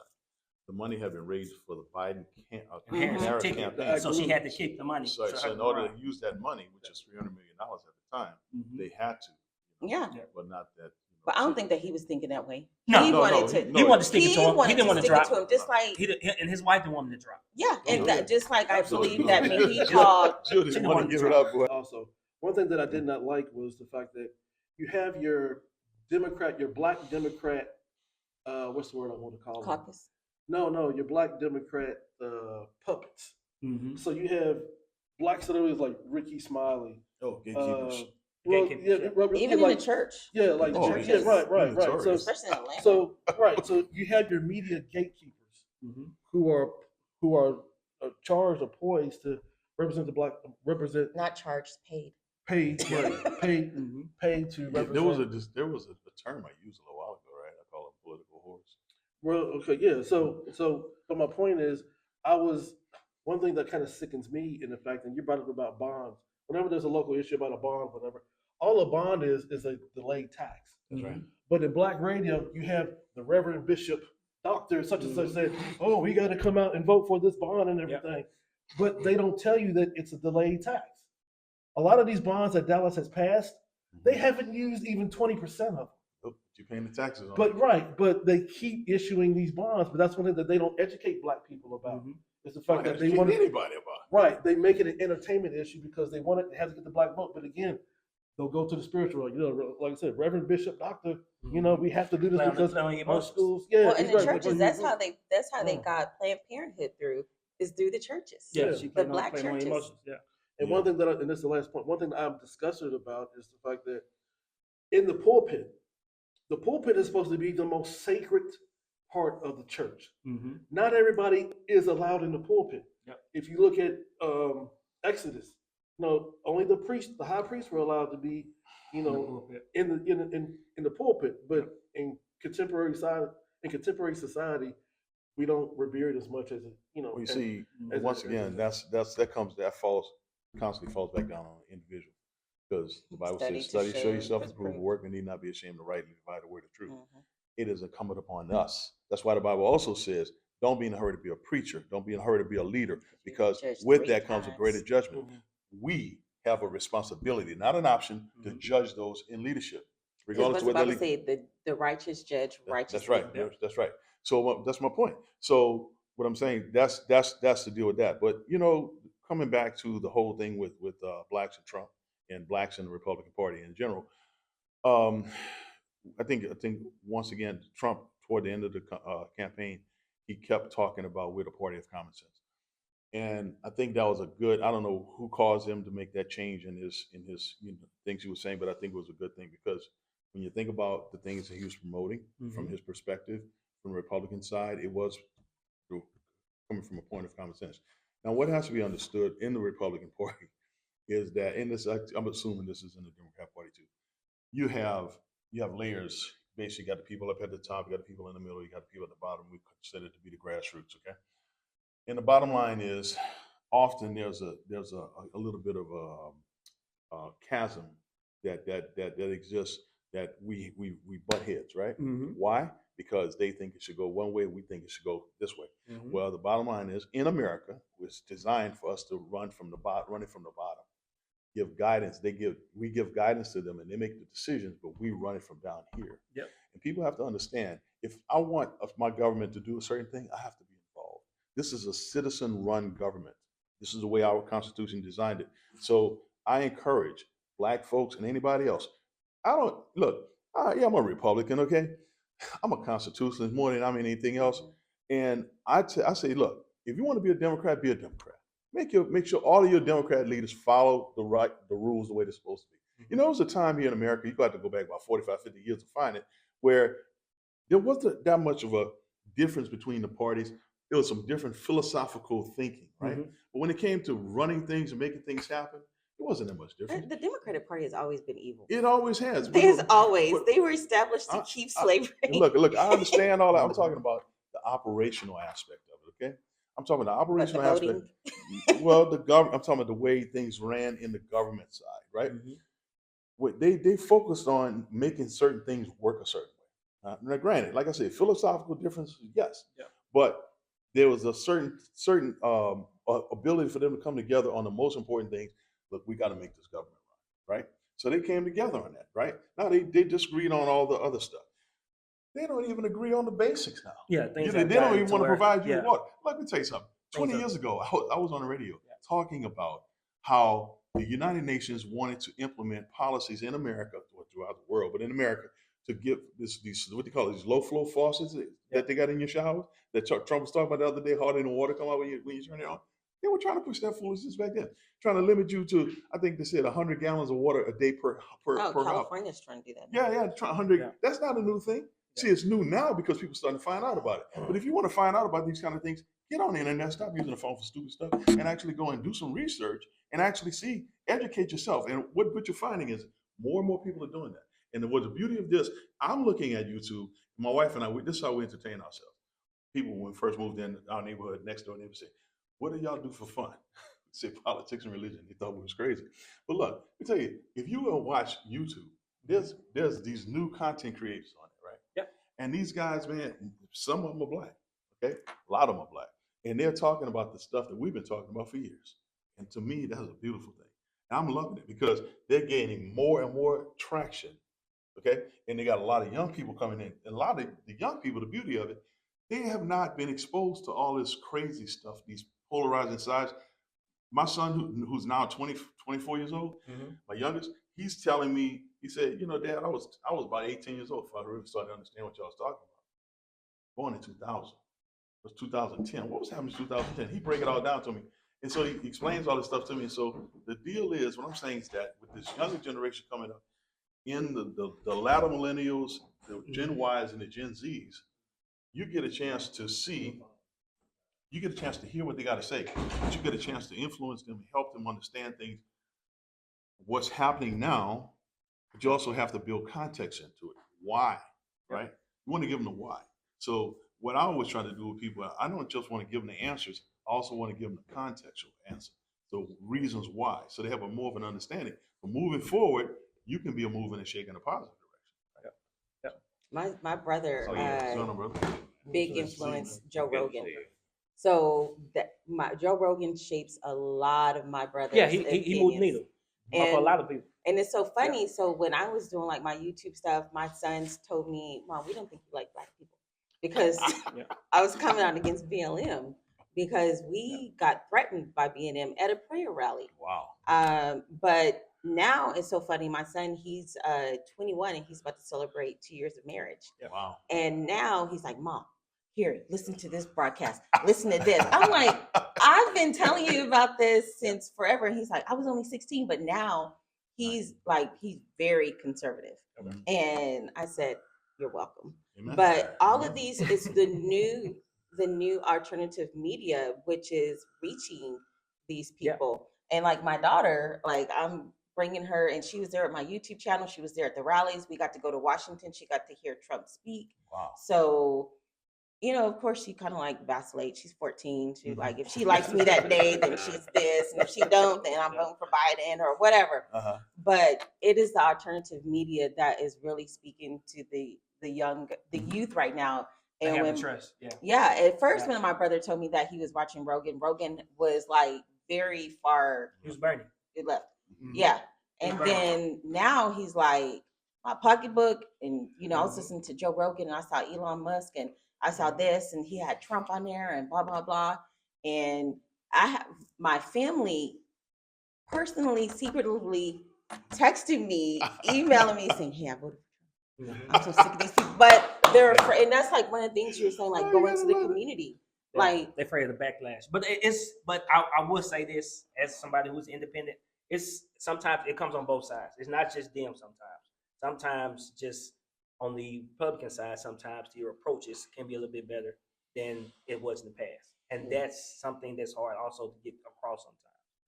The money had been raised for the Biden And Harris Harris ticket. campaign. So she had to keep the money. So, her in order run. to use that money, which is $300 million at the time, Mhm. they had to. Yeah, But not that. but I don't think that he was thinking that way. No, he no, wanted no, to. He wanted to stick it He to him. He wanted didn't to want to stick it drop. to him, just like And his wife didn't want him to drop. yeah, and Yeah. just like I Absolutely. believe that when he Jill- called. Jill She didn't didn't want want to to give it drop. up. Boy. Also, one thing that I did not like was the fact that you have your Black Democrat, what's the word I want to call them? Caucus. No, your Black Democrat puppets. Mm-hmm. So you have Black senators like Ricky Smiley. Oh, gatekeepers. Well, Gatekeepers, yeah, yeah. right, Even like, in the church, yeah, like Oh, church, yeah. yeah, right. So, Notorious. especially in Atlanta. so you have your media gatekeepers Mm-hmm. who are charged or poised to represent Not charged, paid. paid to Mm-hmm. represent. There was a term I used a little while ago, right? I call it political horse. Well, okay, yeah. So, but my point is, one thing that kind of sickens me in the fact that you brought up about bonds. Whenever there's a local issue about a bond, whatever, all a bond is a delayed tax. That's right. But in Black radio, you have the Reverend Bishop, Doctor such and such said, "Oh, we got to come out and vote for this bond and everything," but they don't tell you that it's a delayed tax. A lot of these bonds that Dallas has passed, they haven't used even 20% of them. Oh, you're paying the taxes on But it. but they keep issuing these bonds. But that's one thing that they don't educate Black people about. Mm-hmm. Is the Why fact that they educate want anybody about it? right. They make it an entertainment issue because they want it has to get the Black vote. But again, they'll go to the spiritual. Like I said, Reverend Bishop, Doctor. We have to do this Play on the- because play on your our emotions. schools. Yeah, Well, in the exactly. churches, that's how they Yeah. got Planned Parenthood is through the churches. Yeah, Yeah. she The played on, Black played on churches. emotions. Yeah. And Yeah. one thing and this is the last point, one thing that I'm disgusted about is the fact that in the pulpit is supposed to be the most sacred part of the church. Mm-hmm. Not everybody is allowed in the pulpit. Yep. If you look at Exodus, only the high priests were allowed to be, in the pulpit. But in contemporary society, we don't revere it as much as it, Well, you as- see, as once a- again, constantly falls back down on the individual. Because the Bible Study says, to study, show show yourself yourself approved approved. workmen need not be ashamed to rightly divide the word of truth. Mhm. It is incumbent upon us. That's why the Bible also says, don't be in a hurry to be a preacher. Don't be in a hurry to be a leader, because Judged with 3 that comes a greater times. judgment. Mhm. We have a responsibility, not an option, to Mhm. judge those in leadership, Because regardless what's of the whether Bible say? The righteous judge righteously. That's right. Yeah. That's right. So that's my point. So what I'm saying, that's the deal with that. But coming back to the whole thing with blacks and Trump and blacks and the Republican Party in general, I think once again Trump toward the end of the campaign, he kept talking about we're the party of common sense, and I think that was a good. I don't know who caused him to make that change in his things he was saying, but I think it was a good thing because when you think about the things that he was promoting from his perspective, from the Republican side, it was coming from a point of common sense. Now, what has to be understood in the Republican Party is that in this, I'm assuming this is in the Democrat Party too. You have layers. Basically, you got the people up at the top, you got the people in the middle, you got the people at the bottom. We consider it to be the grassroots. Okay, and the bottom line is, often there's a little bit of a chasm that exists, that we butt heads, right? Mm-hmm. Why? Because they think it should go one way, we think it should go this way. Mm-hmm. Well, the bottom line is, in America, it's designed for us to running from the bottom, give guidance. We give guidance to them, and they make the decisions, but we run it from down here. Yep. And people have to understand, if I want my government to do a certain thing, I have to be involved. This is a citizen-run government. This is the way our Constitution designed it. So I encourage Black folks and anybody else. I'm a Republican, okay? I'm a constitutionalist more than I'm anything else. And I say, look, if you want to be a Democrat, be a Democrat. Make sure all of your Democrat leaders follow the rules the way they're supposed to be. You know, there was a time here in America, you got to go back about 45, 50 years to find it, where there wasn't that much of a difference between the parties. There was some different philosophical thinking, right? But when it came to running things and making things happen, it wasn't that much different. The Democratic Party has always been evil. It always has. There's always. They were established to keep slavery. Look, I understand all that. I'm talking about the operational aspect of it, okay? I'm talking about the operational aspect. Well, the government, I'm talking about the way things ran in the government side, right? What they focused on making certain things work a certain way. Now, granted, like I said, philosophical differences, yes. Yeah. But there was a certain ability for them to come together on the most important things. Look, we got to make this government right? So they came together on that, right? Now they disagreed on all the other stuff. They don't even agree on the basics now. Yeah, They don't even want to provide you with water. Let me tell you something. 20 years ago, I was on the radio talking about how the United Nations wanted to implement policies in America, or throughout the world, but in America, to give these what they call it, these low flow faucets that they got in your showers that Trump was talking about the other day, harder than water come out when you turn it on. They were trying to push that foolishness back then, trying to limit you to, I think they said 100 gallons of water a day per house. California's trying to do that. Yeah, 100. That's not a new thing. See, it's new now because people starting to find out about it. But if you want to find out about these kind of things, get on the internet, stop using the phone for stupid stuff, and actually go and do some research and actually educate yourself. And what you're finding is more and more people are doing that. And what the beauty of this, I'm looking at YouTube. My wife and I, this is how we entertain ourselves. People, when we first moved in our neighborhood, next door neighbors say, "What do y'all do for fun?" Say politics and religion. They thought we was crazy. But look, let me tell you, if you go watch YouTube, there's these new content creators on it, right? Yep. And these guys, man, some of them are black. Okay, a lot of them are black, and they're talking about the stuff that we've been talking about for years. And to me, that's a beautiful thing. And I'm loving it because they're gaining more and more traction. Okay, and they got a lot of young people coming in. And a lot of the young people, the beauty of it, they have not been exposed to all this crazy stuff, these polarizing sides. My son, who's now 24 years old, my youngest, he's telling me, he said, you know, Dad, I was about 18 years old before I really started to understand what y'all was talking about. Born in 2000. It was 2010. What was happening in 2010? He break it all down to me. And so he explains all this stuff to me. And so the deal is, what I'm saying is that with this younger generation coming up, in the latter millennials, the Gen Ys and the Gen Zs, you get a chance to see, you get a chance to hear what they got to say, but you get a chance to influence them, help them understand things, what's happening now, but you also have to build context into it. Why, right? You want to give them the why. So what I always try to do with people, I don't just want to give them the answers, I also want to give them the contextual answer. So reasons why, so they have a more of an understanding. But moving forward, you can be a moving and shaking in a positive direction. My brother, big influence, Joe Rogan. Yeah. So Joe Rogan shapes a lot of my brother's he moved needle for a lot of people. And it's so funny. Yeah. So when I was doing like my YouTube stuff, my sons told me, "Mom, we don't think you like black people," because I was coming out against BLM because we got threatened by BLM at a prayer rally. Wow. But now it's so funny. My son, he's 21 and he's about to celebrate 2 years of marriage. Yeah. Wow. And now he's like, "Mom, here, listen to this broadcast. Listen to this." I'm like, "I've been telling you about this since forever." And he's like, "I was only 16, but now he's very conservative." And I said, "You're welcome." Amen. But all of these is the new alternative media, which is reaching these people. Yeah. And like my daughter, like I'm bringing her, and she was there at my YouTube channel. She was there at the rallies. We got to go to Washington. She got to hear Trump speak. Wow. So, you know, of course, she kind of like vacillates. She's 14. She's like, if she likes me that day, then she's this. And if she don't, then I'm voting for Biden or whatever. But it is the alternative media that is really speaking to the youth right now. And when, trust. At first, when my brother told me that he was watching Rogan was like very far. He was burning. It left. Yeah. And then now he's like, my pocketbook. And, you know, I was listening to Joe Rogan and I saw Elon Musk and I saw this and he had Trump on there and blah, blah, blah. And I have my family personally, secretly texting me, emailing me saying, "Hey, I voted for Trump. I'm so sick of these people." But they're afraid, and that's like one of the things you were saying, like go into the community. Like they're afraid of the backlash. But I will say this as somebody who's independent, it's sometimes it comes on both sides. It's not just them sometimes just on the Republican side, sometimes your approaches can be a little bit better than it was in the past. And that's something that's hard also to get across sometimes.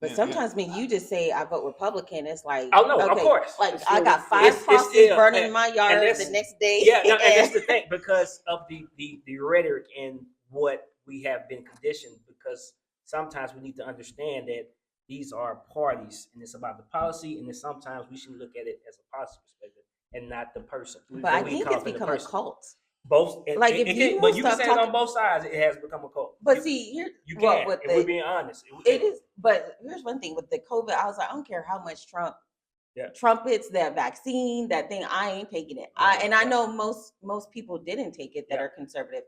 but sometimes when you just say I vote Republican, it's like, Oh no, of okay, course. like I got 5 it's crosses still- burning and- in my and yard that's- the next day. Yeah, no, and that's the thing, because of the rhetoric and what we have been conditioned, because sometimes we need to understand that these are parties and it's about the policy, and then sometimes we should look at it as a policy perspective and not the person. But I We think come it's from the become a person. cult. Both, Like, if you but you can stop say it on talking- both sides. It has become a cult. But you, see, here you well, can. with If we're the being honest, it is. But here's one thing with the COVID, I was like, I don't care how much Trump trumpets that vaccine, that thing. I ain't taking it. I know most people didn't take it that are conservative.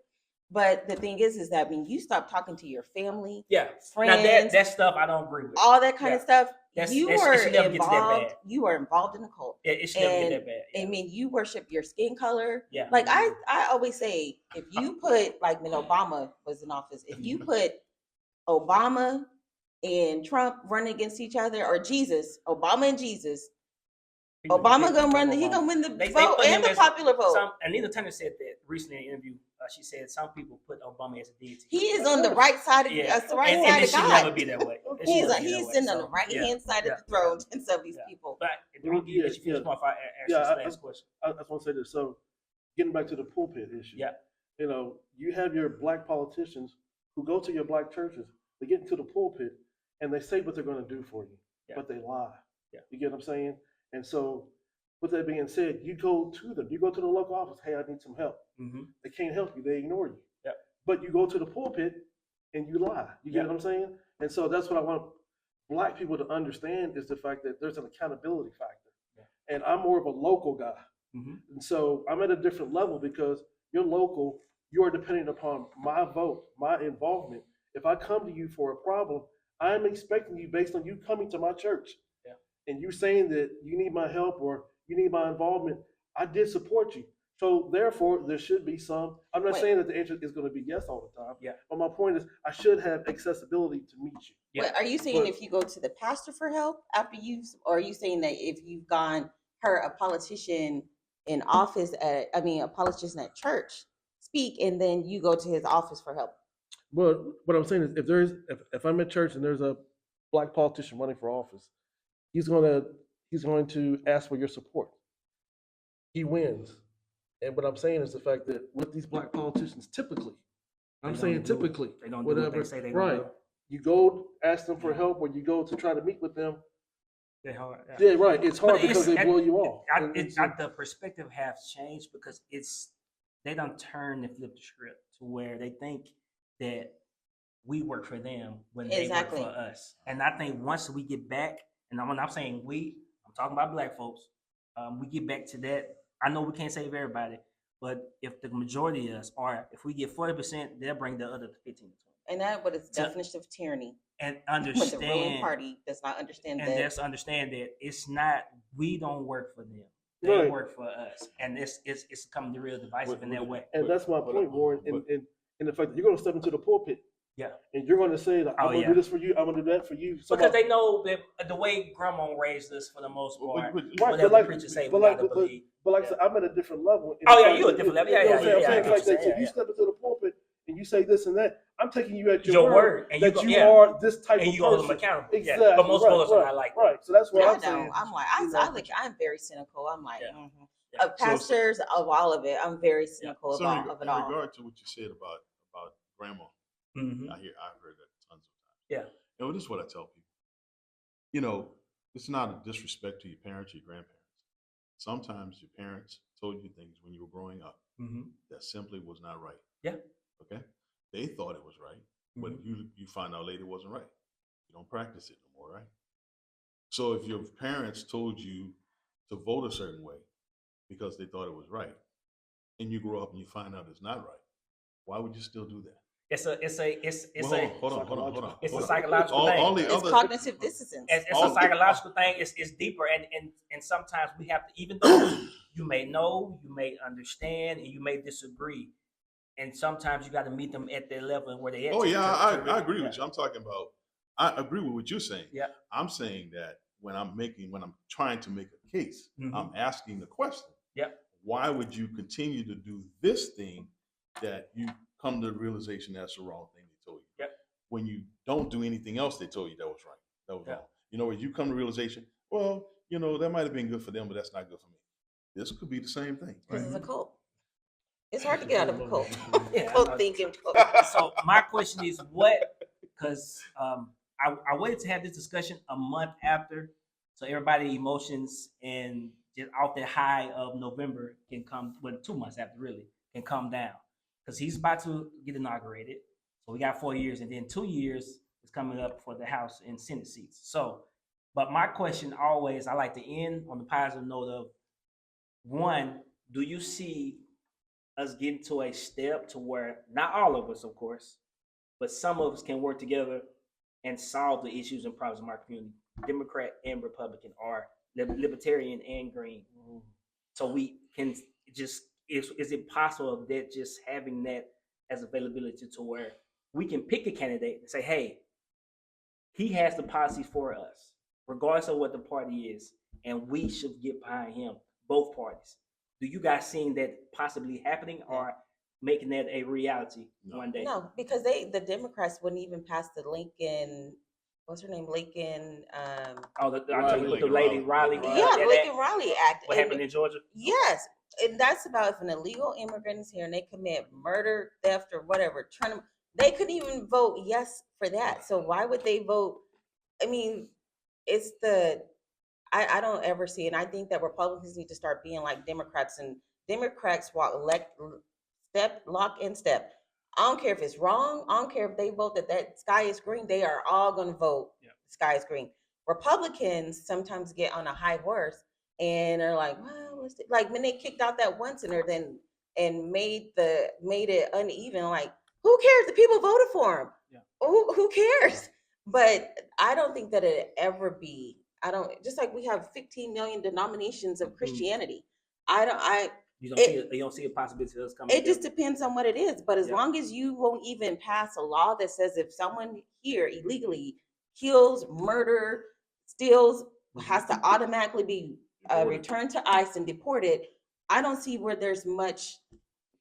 But the thing is that when you stop talking to your family, Yeah, friends, now that stuff I don't agree with. all that kind of stuff, It you should are never get to that involved. bad. You are involved in a cult. It should never get that bad. Yeah. I mean, you worship your skin color. Yeah. Like I always say, if you put, like when Obama was in office, if you put Obama and Trump running against each other, or Obama and Jesus, Obama gonna run. He gonna win the They vote put him and the as- popular vote. Anita Turner said that recently in an interview. She said some people put Obama as a deity. He is on the right side of that's the right and side it of should God. never be that way. It should He's never be that way. sitting on So, the right yeah, hand side yeah, of the throne yeah, and some of these yeah. people. But I'm gonna give you finish before I ask this last question. I just want to say this. So, getting back to the pulpit issue. Yeah. You know, you have your black politicians who go to your black churches. They get into the pulpit and they say what they're going to do for you, but they lie. Yeah. You get what I'm saying? And so, with that being said, you go to them. You go to the local office. Hey, I need some help. Mm-hmm. They can't help you. They ignore you. Yeah. But you go to the pulpit and you lie. You get what I'm saying? And so that's what I want black people to understand, is the fact that there's an accountability factor. Yeah. And I'm more of a local guy. Mm-hmm. And so I'm at a different level, because you're local, you're dependent upon my vote, my involvement. If I come to you for a problem, I'm expecting you based on you coming to my church. Yeah. And you saying that you need my help or you need my involvement. I did support you. So therefore, there should be some. I'm not saying that the answer is going to be yes all the time. Yeah. But my point is, I should have accessibility to meet you. Yeah. Wait, are you saying But- if you go to the pastor for help after or are you saying that if you've heard a politician in office a politician at church speak, and then you go to his office for help? But what I'm saying is, if I'm at church and there's a black politician running for office, he's going to ask for your support. He wins. And what I'm saying is the fact that with these black politicians, typically, They don't do it. typically, They don't do what whatever, they say they gonna right? do. You go ask them for help, or you go to try to meet with them. They're hard. Yeah, right. It's hard But because they blow you off. The perspective has changed because they don't turn and flip the script to where they think that we work for them when they work for us. And I think once we get back, and when I'm saying we, I'm talking about black folks, we get back to that. I know we can't save everybody, but if the majority of us, or if we get 40%, they'll bring the other 15 to 20. And that what is definition of tyranny. And When the ruling understand, party does not understand and that. let's understand that it's not, we don't work for them. They Right. work for us. And it's becoming the real divisive in that way. And that's my point, Warren, in the fact that you're going to step into the pulpit. Yeah. And you're going to say that I'm going to do this for you, I'm going to do that for you. Because they know that the way grandma raised us for the most part, But whatever the preacher say, we gotta believe. But like I said, I'm at a different level. Oh, yeah, you're a different level. Yeah, You know what I'm yeah, saying? yeah, I'm yeah, saying, like yeah, that, so yeah. you step into the pulpit and you say this and that, I'm taking you at Your your word, and you that go- you yeah. are this type And of you hold them person. accountable. Exactly. Yeah. But most right, voters right, are not like that. Right. So that's what I I'm saying. don't. I'm like, You know. I'm very cynical. I'm like, Yeah. mhm. Yeah. Of pastors, of all of it, I'm very cynical So of it in all. regard to what you said about grandma, Mhm. I've heard that tons of times. Yeah. And this is what I tell people. You know, it's not a disrespect to your parents or your grandparents. Sometimes your parents told you things when you were growing up Mhm. that simply was not right. Yeah. Okay. They thought it was right, but you find out later it wasn't right. You don't practice it no more, right? So if your parents told you to vote a certain way because they thought it was right, and you grow up and you find out it's not right, why would you still do that? It's Well, a hold on. it's a hold on. psychological thing. All the It's other cognitive dissonance. It's all a the- psychological thing. It's deeper, and sometimes we have to, even though you may know, you may understand, and you may disagree. And sometimes you got to meet them at their level and where they at. Oh to- yeah, to I really- agree yeah. with you. I'm talking about. I agree with what you're saying. Yeah. I'm saying that when I'm trying to make a case, Mhm. I'm asking the question. Yep. Why would you continue to do this thing that you come to the realization that's the wrong thing they told you? Yep. When you don't do anything else they told you that was right, that was Yeah. wrong. You know, when you come to realization, well, you know, that might have been good for them, but that's not good for me. This could be the same thing. Because Right? it's a cult. It's hard to get out of a cult. Yeah, I Cult know. thinking. So my question is what, because I waited to have this discussion a month after, so everybody emotions and just off the high of November can come, well, 2 months after really, can come down. Because he's about to get inaugurated. So we got 4 years, and then 2 years is coming up for the House and Senate seats. So, but my question always, I like to end on the positive note of, one, do you see us getting to a step to where, not all of us, of course, but some of us can work together and solve the issues and problems in our community, Democrat and Republican, or Libertarian and Green. So we can just, is it possible that just having that as availability to where we can pick a candidate and say, hey, he has the policy for us, regardless of what the party is, and we should get behind him, both parties. Do you guys seeing that possibly happening or making that a reality No. one day? No, because the Democrats wouldn't even pass the Lincoln, what's her name, Lincoln, Oh, the Lincoln lady Riley. Riley. yeah, that Lincoln Riley Act. what And- happened in Georgia? Yes, and that's about if an illegal immigrant is here and they commit murder, theft, or whatever, they couldn't even vote yes for that. So why would they vote? I mean, it's I don't ever see, and I think that Republicans need to start being like Democrats, and Democrats lock in step. I don't care if it's wrong. I don't care if they vote that sky is green. They are all going to vote sky is green. Republicans sometimes get on a high horse and are like, well, like when they kicked out that one senator, and made it uneven. Like, who cares? The people voted for him. Yeah. Who cares? But I don't think that it ever be. I don't, just like we have 15 million denominations of Christianity. You don't see a possibility of us coming. It just depends on what it is. But as Yeah. long as you won't even pass a law that says if someone here illegally kills, murder, steals, has to automatically be returned to ICE and deported, I don't see where there's much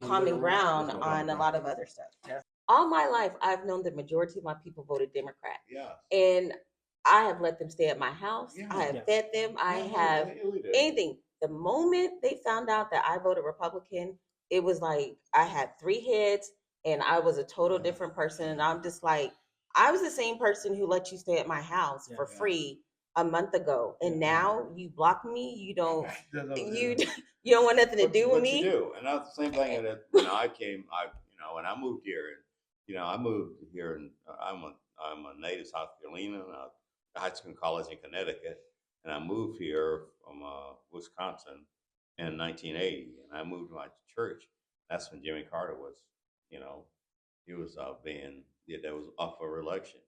common ground There's no on common a ground. lot of other stuff. Yeah. All my life, I've known the majority of my people voted Democrat, Yeah. and I have let them stay at my house. Yeah. I have Yeah. fed them. I have anything. The moment they found out that I voted Republican, it was like I had 3 heads and I was a total different person. And I'm just like, I was the same person who let you stay at my house for free a month ago, and now you block me. You don't. You don't want nothing to do with me. You do, and that's the same thing that when I came, when I moved here, and I moved here, and I'm a native South Carolina, and high school and college in Connecticut, and I moved here from Wisconsin in 1980, and I moved to my church. That's when Jimmy Carter was, he was that was up for election.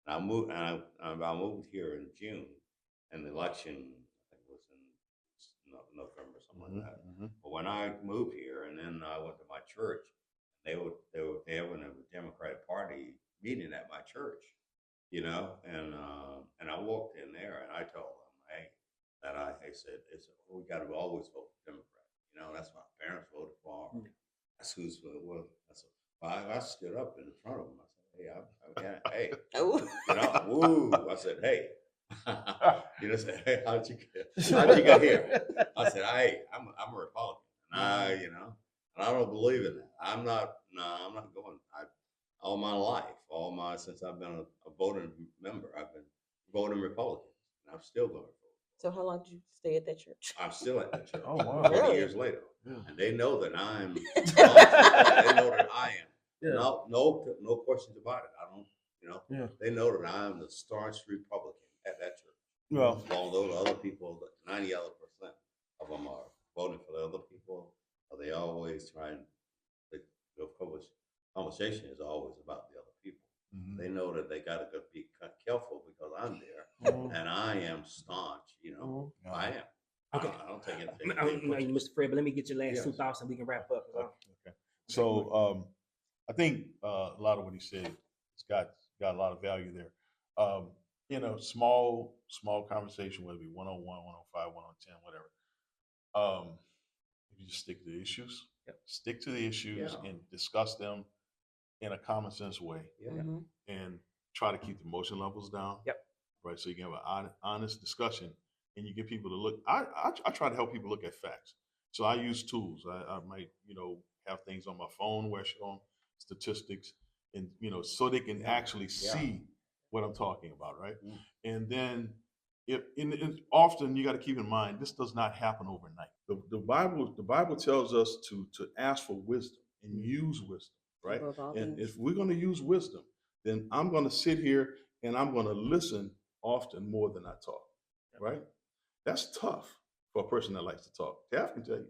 And I moved here in June, and the election I think was in November, something like that. Mhm. But when I moved here, and then I went to my church, they were having a Democratic Party meeting at my church, and I walked in there and I told them, hey, that I said we got to always vote for Democrat. That's what my parents voted for. That's who's I stood up in front of them. I said, hey, Oh. woo! I said, hey. Said, hey, how'd you get here? I said, hey, I'm a Republican, and I don't believe in that. I'm not going. All my life, since I've been a voting member, I've been voting Republican, and I'm still going to vote. So how long did you stay at that church? I'm still at that church. Oh, wow. 20 Really? years later, Yeah. and they know that I'm. They know that I am. Yeah. No questions about it. I don't. Yeah. They know that I'm the staunch Republican at that church. Well, Although the other people, 90% of them are voting for the other people, they always try and the conversation is always about the other people. mhm. They know that they got to be careful because I'm there, Mhm. and I am staunch. Mhm. I am. Okay. I don't take anything. Mr. Fred, but let me get your last Yes. 2 thoughts and we can wrap up. Okay. So I think a lot of what he said, it's got a lot of value there. Small conversation, whether it be 101, 105, 110, whatever. If you just stick to the issues, stick to the issues and discuss them in a common sense way, Mhm. and try to keep the emotion levels down. Yep. Right. So you can have an honest discussion, and you get people to look. I try to help people look at facts. So I use tools. I might have things on my phone where I show them statistics, and so they can actually see what I'm talking about, right? Mm. And then often you got to keep in mind this does not happen overnight. The Bible tells us to ask for wisdom and use wisdom, right? Above all And things. if we're going to use wisdom, then I'm going to sit here and I'm going to listen often more than I talk, right? That's tough for a person that likes to talk. Taff can tell you.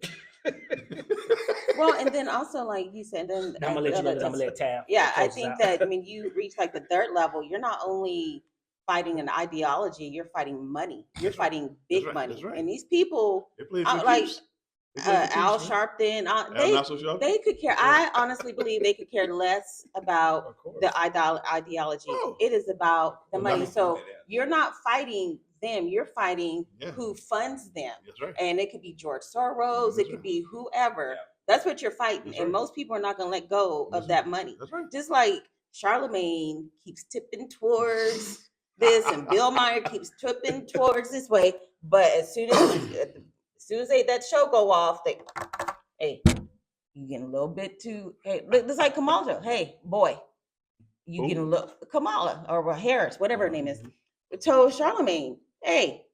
Well, and then also, like you said, then Now I'm gonna let you know that I'm gonna let Tab. yeah, I close us think out. that when you reach like the third level, you're not only fighting an ideology, you're fighting money. You're That's right. fighting big That's right. money. That's right. And these people, They play for like keeps. They play for Al keeps, man. Sharpton, Al not so sharp. they could care. I honestly believe they could care less about Of course. the ideology. Oh. It is about the Well, money. money. So you're not fighting them. You're fighting Yeah. who funds them. That's right. And it could be George Soros. That's It could right. be whoever. That's what you're fighting. That's And right. most people are not going to let go That's of that right. money. That's right. Just like Charlemagne keeps tipping towards this and Bill Maher keeps tripping towards this way. But as soon as that show go off, they, hey, you getting a little bit too, hey, it's like Kamala. Hey, boy, you Who? getting a little, Kamala or Harris, whatever her name is, told Charlemagne, hey,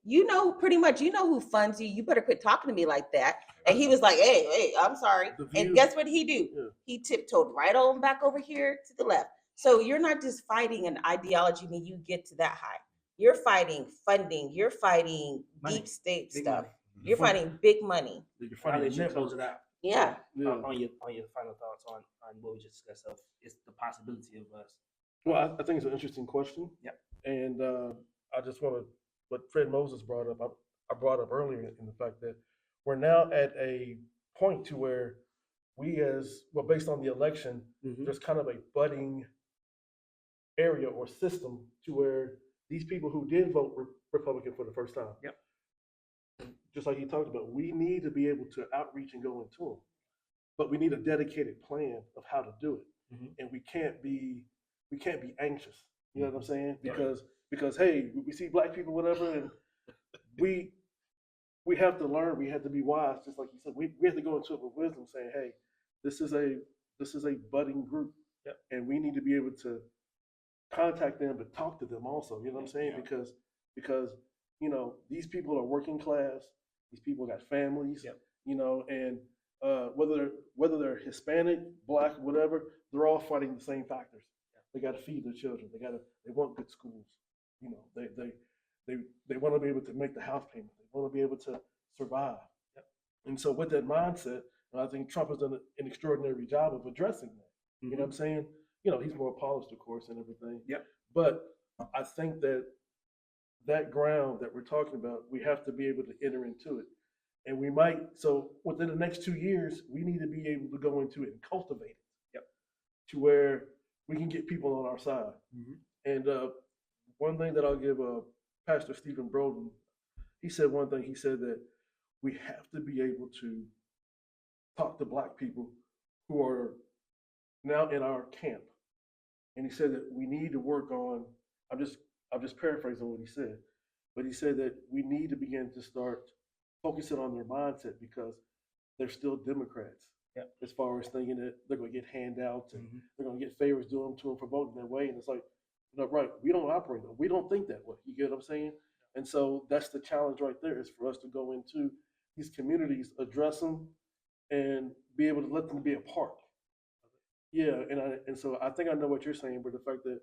pretty much, who funds you. You better quit talking to me like that. And he was like, hey, I'm sorry. The And view- guess what he do? Yeah. He tiptoed right on back over here to the left. So you're not just fighting an ideology when you get to that high. You're fighting funding. You're fighting Money. deep state Big stuff. money. You're fighting big money. You're I'll fighting let you network. close it out. Yeah. Yeah. On your final thoughts on what we just discussed of it's the possibility of us. Well, I think it's an interesting question. Yep. And I just want to, what Fred Moses brought up, I brought up earlier in the fact that we're now at a point to where we based on the election, there's kind of a budding area or system to where these people who did vote Republican for the first time. Yep. Just like you talked about, we need to be able to outreach and go into them, but we need a dedicated plan of how to do it. Mhm. And we can't be anxious. You know what I'm saying? Yeah. Because hey, we see black people, whatever, and we have to learn. We have to be wise, just like you said. We have to go into it with wisdom, saying, hey, this is a budding group, Yep. and we need to be able to contact them, but talk to them also. You know what I'm saying? Yeah. Because these people are working class. These people got families. Yep. And whether they're Hispanic, black, whatever, they're all fighting the same factors. They got to feed their children. They want good schools. They want to be able to make the house payment. They want to be able to survive. Yep. And so with that mindset, I think Trump has done an extraordinary job of addressing that. You know what I'm saying? He's more polished, of course, and everything. Yep. But I think that ground that we're talking about, we have to be able to enter into it. And we might, so within the next 2 years, we need to be able to go into it and cultivate it. Yep. To where we can get people on our side. Mhm. And one thing that I'll give Pastor Stephen Broden, he said one thing. He said that we have to be able to talk to black people who are now in our camp. And he said that we need to work on, I'm just paraphrasing what he said, but he said that we need to begin to start focusing on their mindset because they're still Democrats. Yep. As far as thinking that they're going to get handouts and Mhm. they're going to get favors doing to them for voting that way. And it's like, right, we don't operate that. We don't think that way. You get what I'm saying? And so that's the challenge right there, is for us to go into these communities, address them, and be able to let them be a part. Yeah, and so I think I know what you're saying, but the fact that,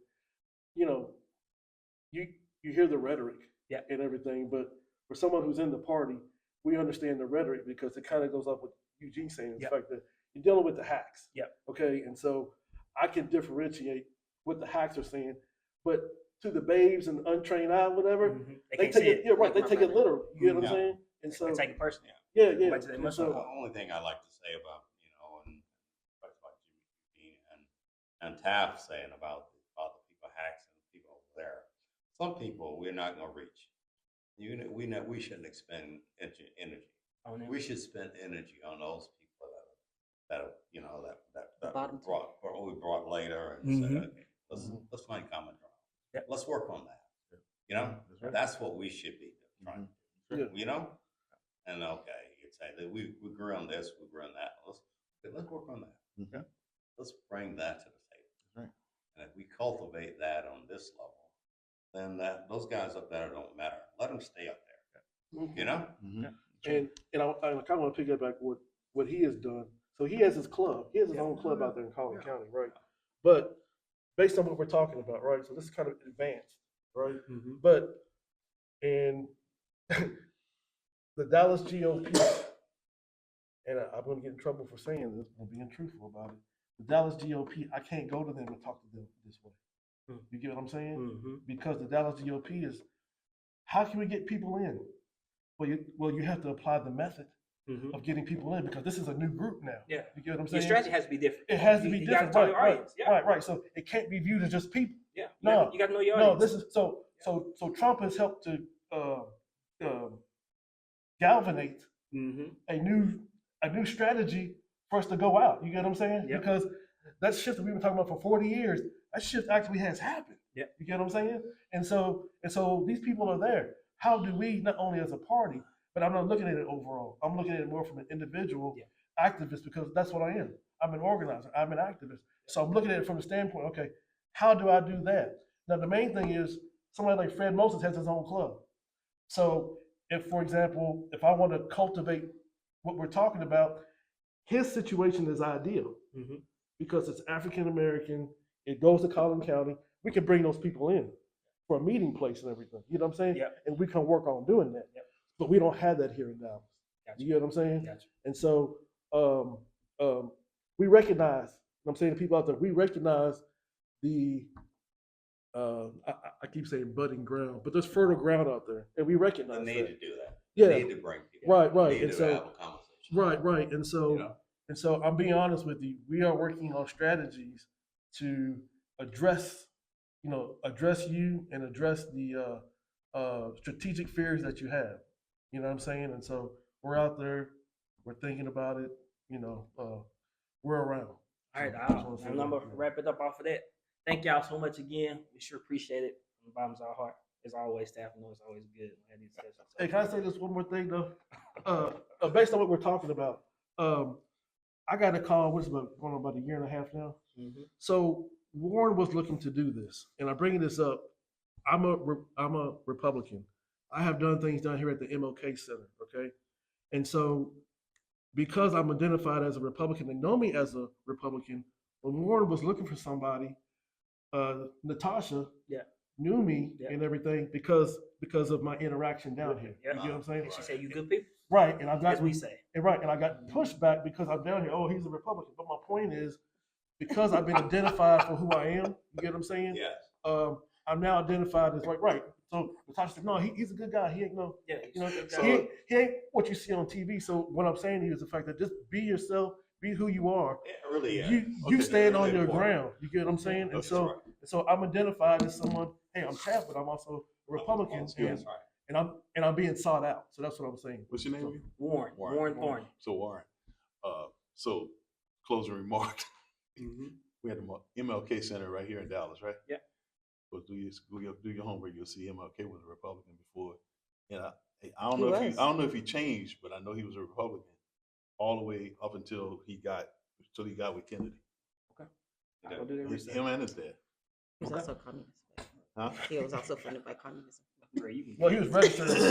you hear the rhetoric Yeah. and everything, but for someone who's in the party, we understand the rhetoric because it kind of goes up with Eugene saying the Yep. fact that you're dealing with the hacks. Yep. Okay, and so I can differentiate what the hacks are saying, but to the babes and untrained eye, whatever, Mhm. They they can't take see it. You're right. They Like take my it literal. You get what Yeah. I'm saying? And so, Take it personally. yeah, yeah. Went to the And emotional The so, part. only thing I like to say about, and that's about Jimmy Dean and Taft saying about the people hacks and the people over there. Some people we're not going to reach. We shouldn't expend energy. On them. We should spend energy on those people that Bottom we brought later and say, Mhm. okay, let's find common ground. Yep. Let's work on that. That's right. That's what we should be trying to do. Yeah. And okay, you'd say that we agree on this, we agree on that. Let's work on that. Okay. Let's bring that to the table. That's right. And if we cultivate that on this level, then those guys up there don't matter. Let them stay up there. Mhm. and I kind of want to pick up back what he has done. So he has his club. He has his own club out there in Collin County, right? But based on what we're talking about, right? So this is kind of advanced, right? Mhm. But in the Dallas GOP, and I'm going to get in trouble for saying this, I'm being truthful about it. The Dallas GOP, I can't go to them and talk to them this way. Hmm. You get what I'm saying? Mhm. Because the Dallas GOP is, how can we get people in? Well, you have to apply the method Mhm. of getting people in because this is a new group now. Yeah. You get what I'm Your saying? strategy has to be different. It has to be You gotta different. tell Right, your right, audience. Yeah. right. So it can't be viewed as just people. Yeah. No, You got to know your No, audience. this is so Trump has helped to galvanate Mhm. a new strategy for us to go out. You get what I'm saying? Yep. Because that shift that we've been talking about for 40 years, that shift actually has happened. Yep. You get what I'm saying? And so these people are there. How do we, not only as a party, but I'm not looking at it overall. I'm looking at it more from an individual Yeah. activist because that's what I am. I'm an organizer. I'm an activist. So I'm looking at it from the standpoint, okay, how do I do that? Now the main thing is somebody like Fred Moses has his own club. So if, for example, if I want to cultivate what we're talking about, his situation is ideal Mhm. because it's African American. It goes to Collin County. We can bring those people in for a meeting place and everything. You know what I'm saying? Yep. And we can work on doing that. Yep. But we don't have that here in Dallas. Gotcha. You get what I'm saying? Gotcha. And so we recognize, I'm saying to people out there, we recognize the, I keep saying budding ground, but there's fertile ground out there. And we The recognize need that. to do that. Yeah. The need to bring people. Right, right. The need And to so- have a conversation. Right. And so, You know? and so I'm being honest with you. We are working on strategies to address you and address the strategic fears that you have. You know what I'm saying? And so we're out there, we're thinking about it, we're around. All right, So I just wanna say I'm that, gonna wrap it up off of that. Thank y'all so much again. We sure appreciate it from the bottom of our heart. As always, staff know it's always good to have these discussions. Hey, can I say this one more thing though? Based on what we're talking about, I got a call, what's going on about a year and a half now? Mhm. So Warren was looking to do this, and I'm bringing this up. I'm a Republican. I have done things down here at the MLK Center, okay? And so because I'm identified as a Republican, they know me as a Republican. When Warren was looking for somebody, Natasha Yeah. knew me Yeah. and everything because of my interaction down here. Yeah. You get what I'm saying? And she said, "You good people," Right, and I got as we say. and right, and I got pushback because I'm down here. Oh, he's a Republican. But my point is, because I've been identified for who I am, you get what I'm saying? Yes. I'm now identified as like, right. So Natasha said, no, he's a good guy. He ain't no, Yeah. he ain't what you see on TV. So what I'm saying to you is the fact that just be yourself, be who you are. It really is. You stand Really on your important. ground. You get what I'm saying? And That's so right. so I'm identified as someone, hey, I'm Taft, but I'm also a Republican. That's right. And I'm being sought out. So that's what I'm saying. What's your name again? Warren Thornton. So Warren, so closing remarks. Mhm. We had the MLK Center right here in Dallas, right? Yeah. So do your homework. You'll see MLK was a Republican before. And I don't He know was. I don't know if he changed, but I know he was a Republican all the way up until he got with Kennedy. I'll do that Him research. and his dad. He was Okay. also a communist. Huh? He was also funded by communism. Dre, you can- Well, he was registered.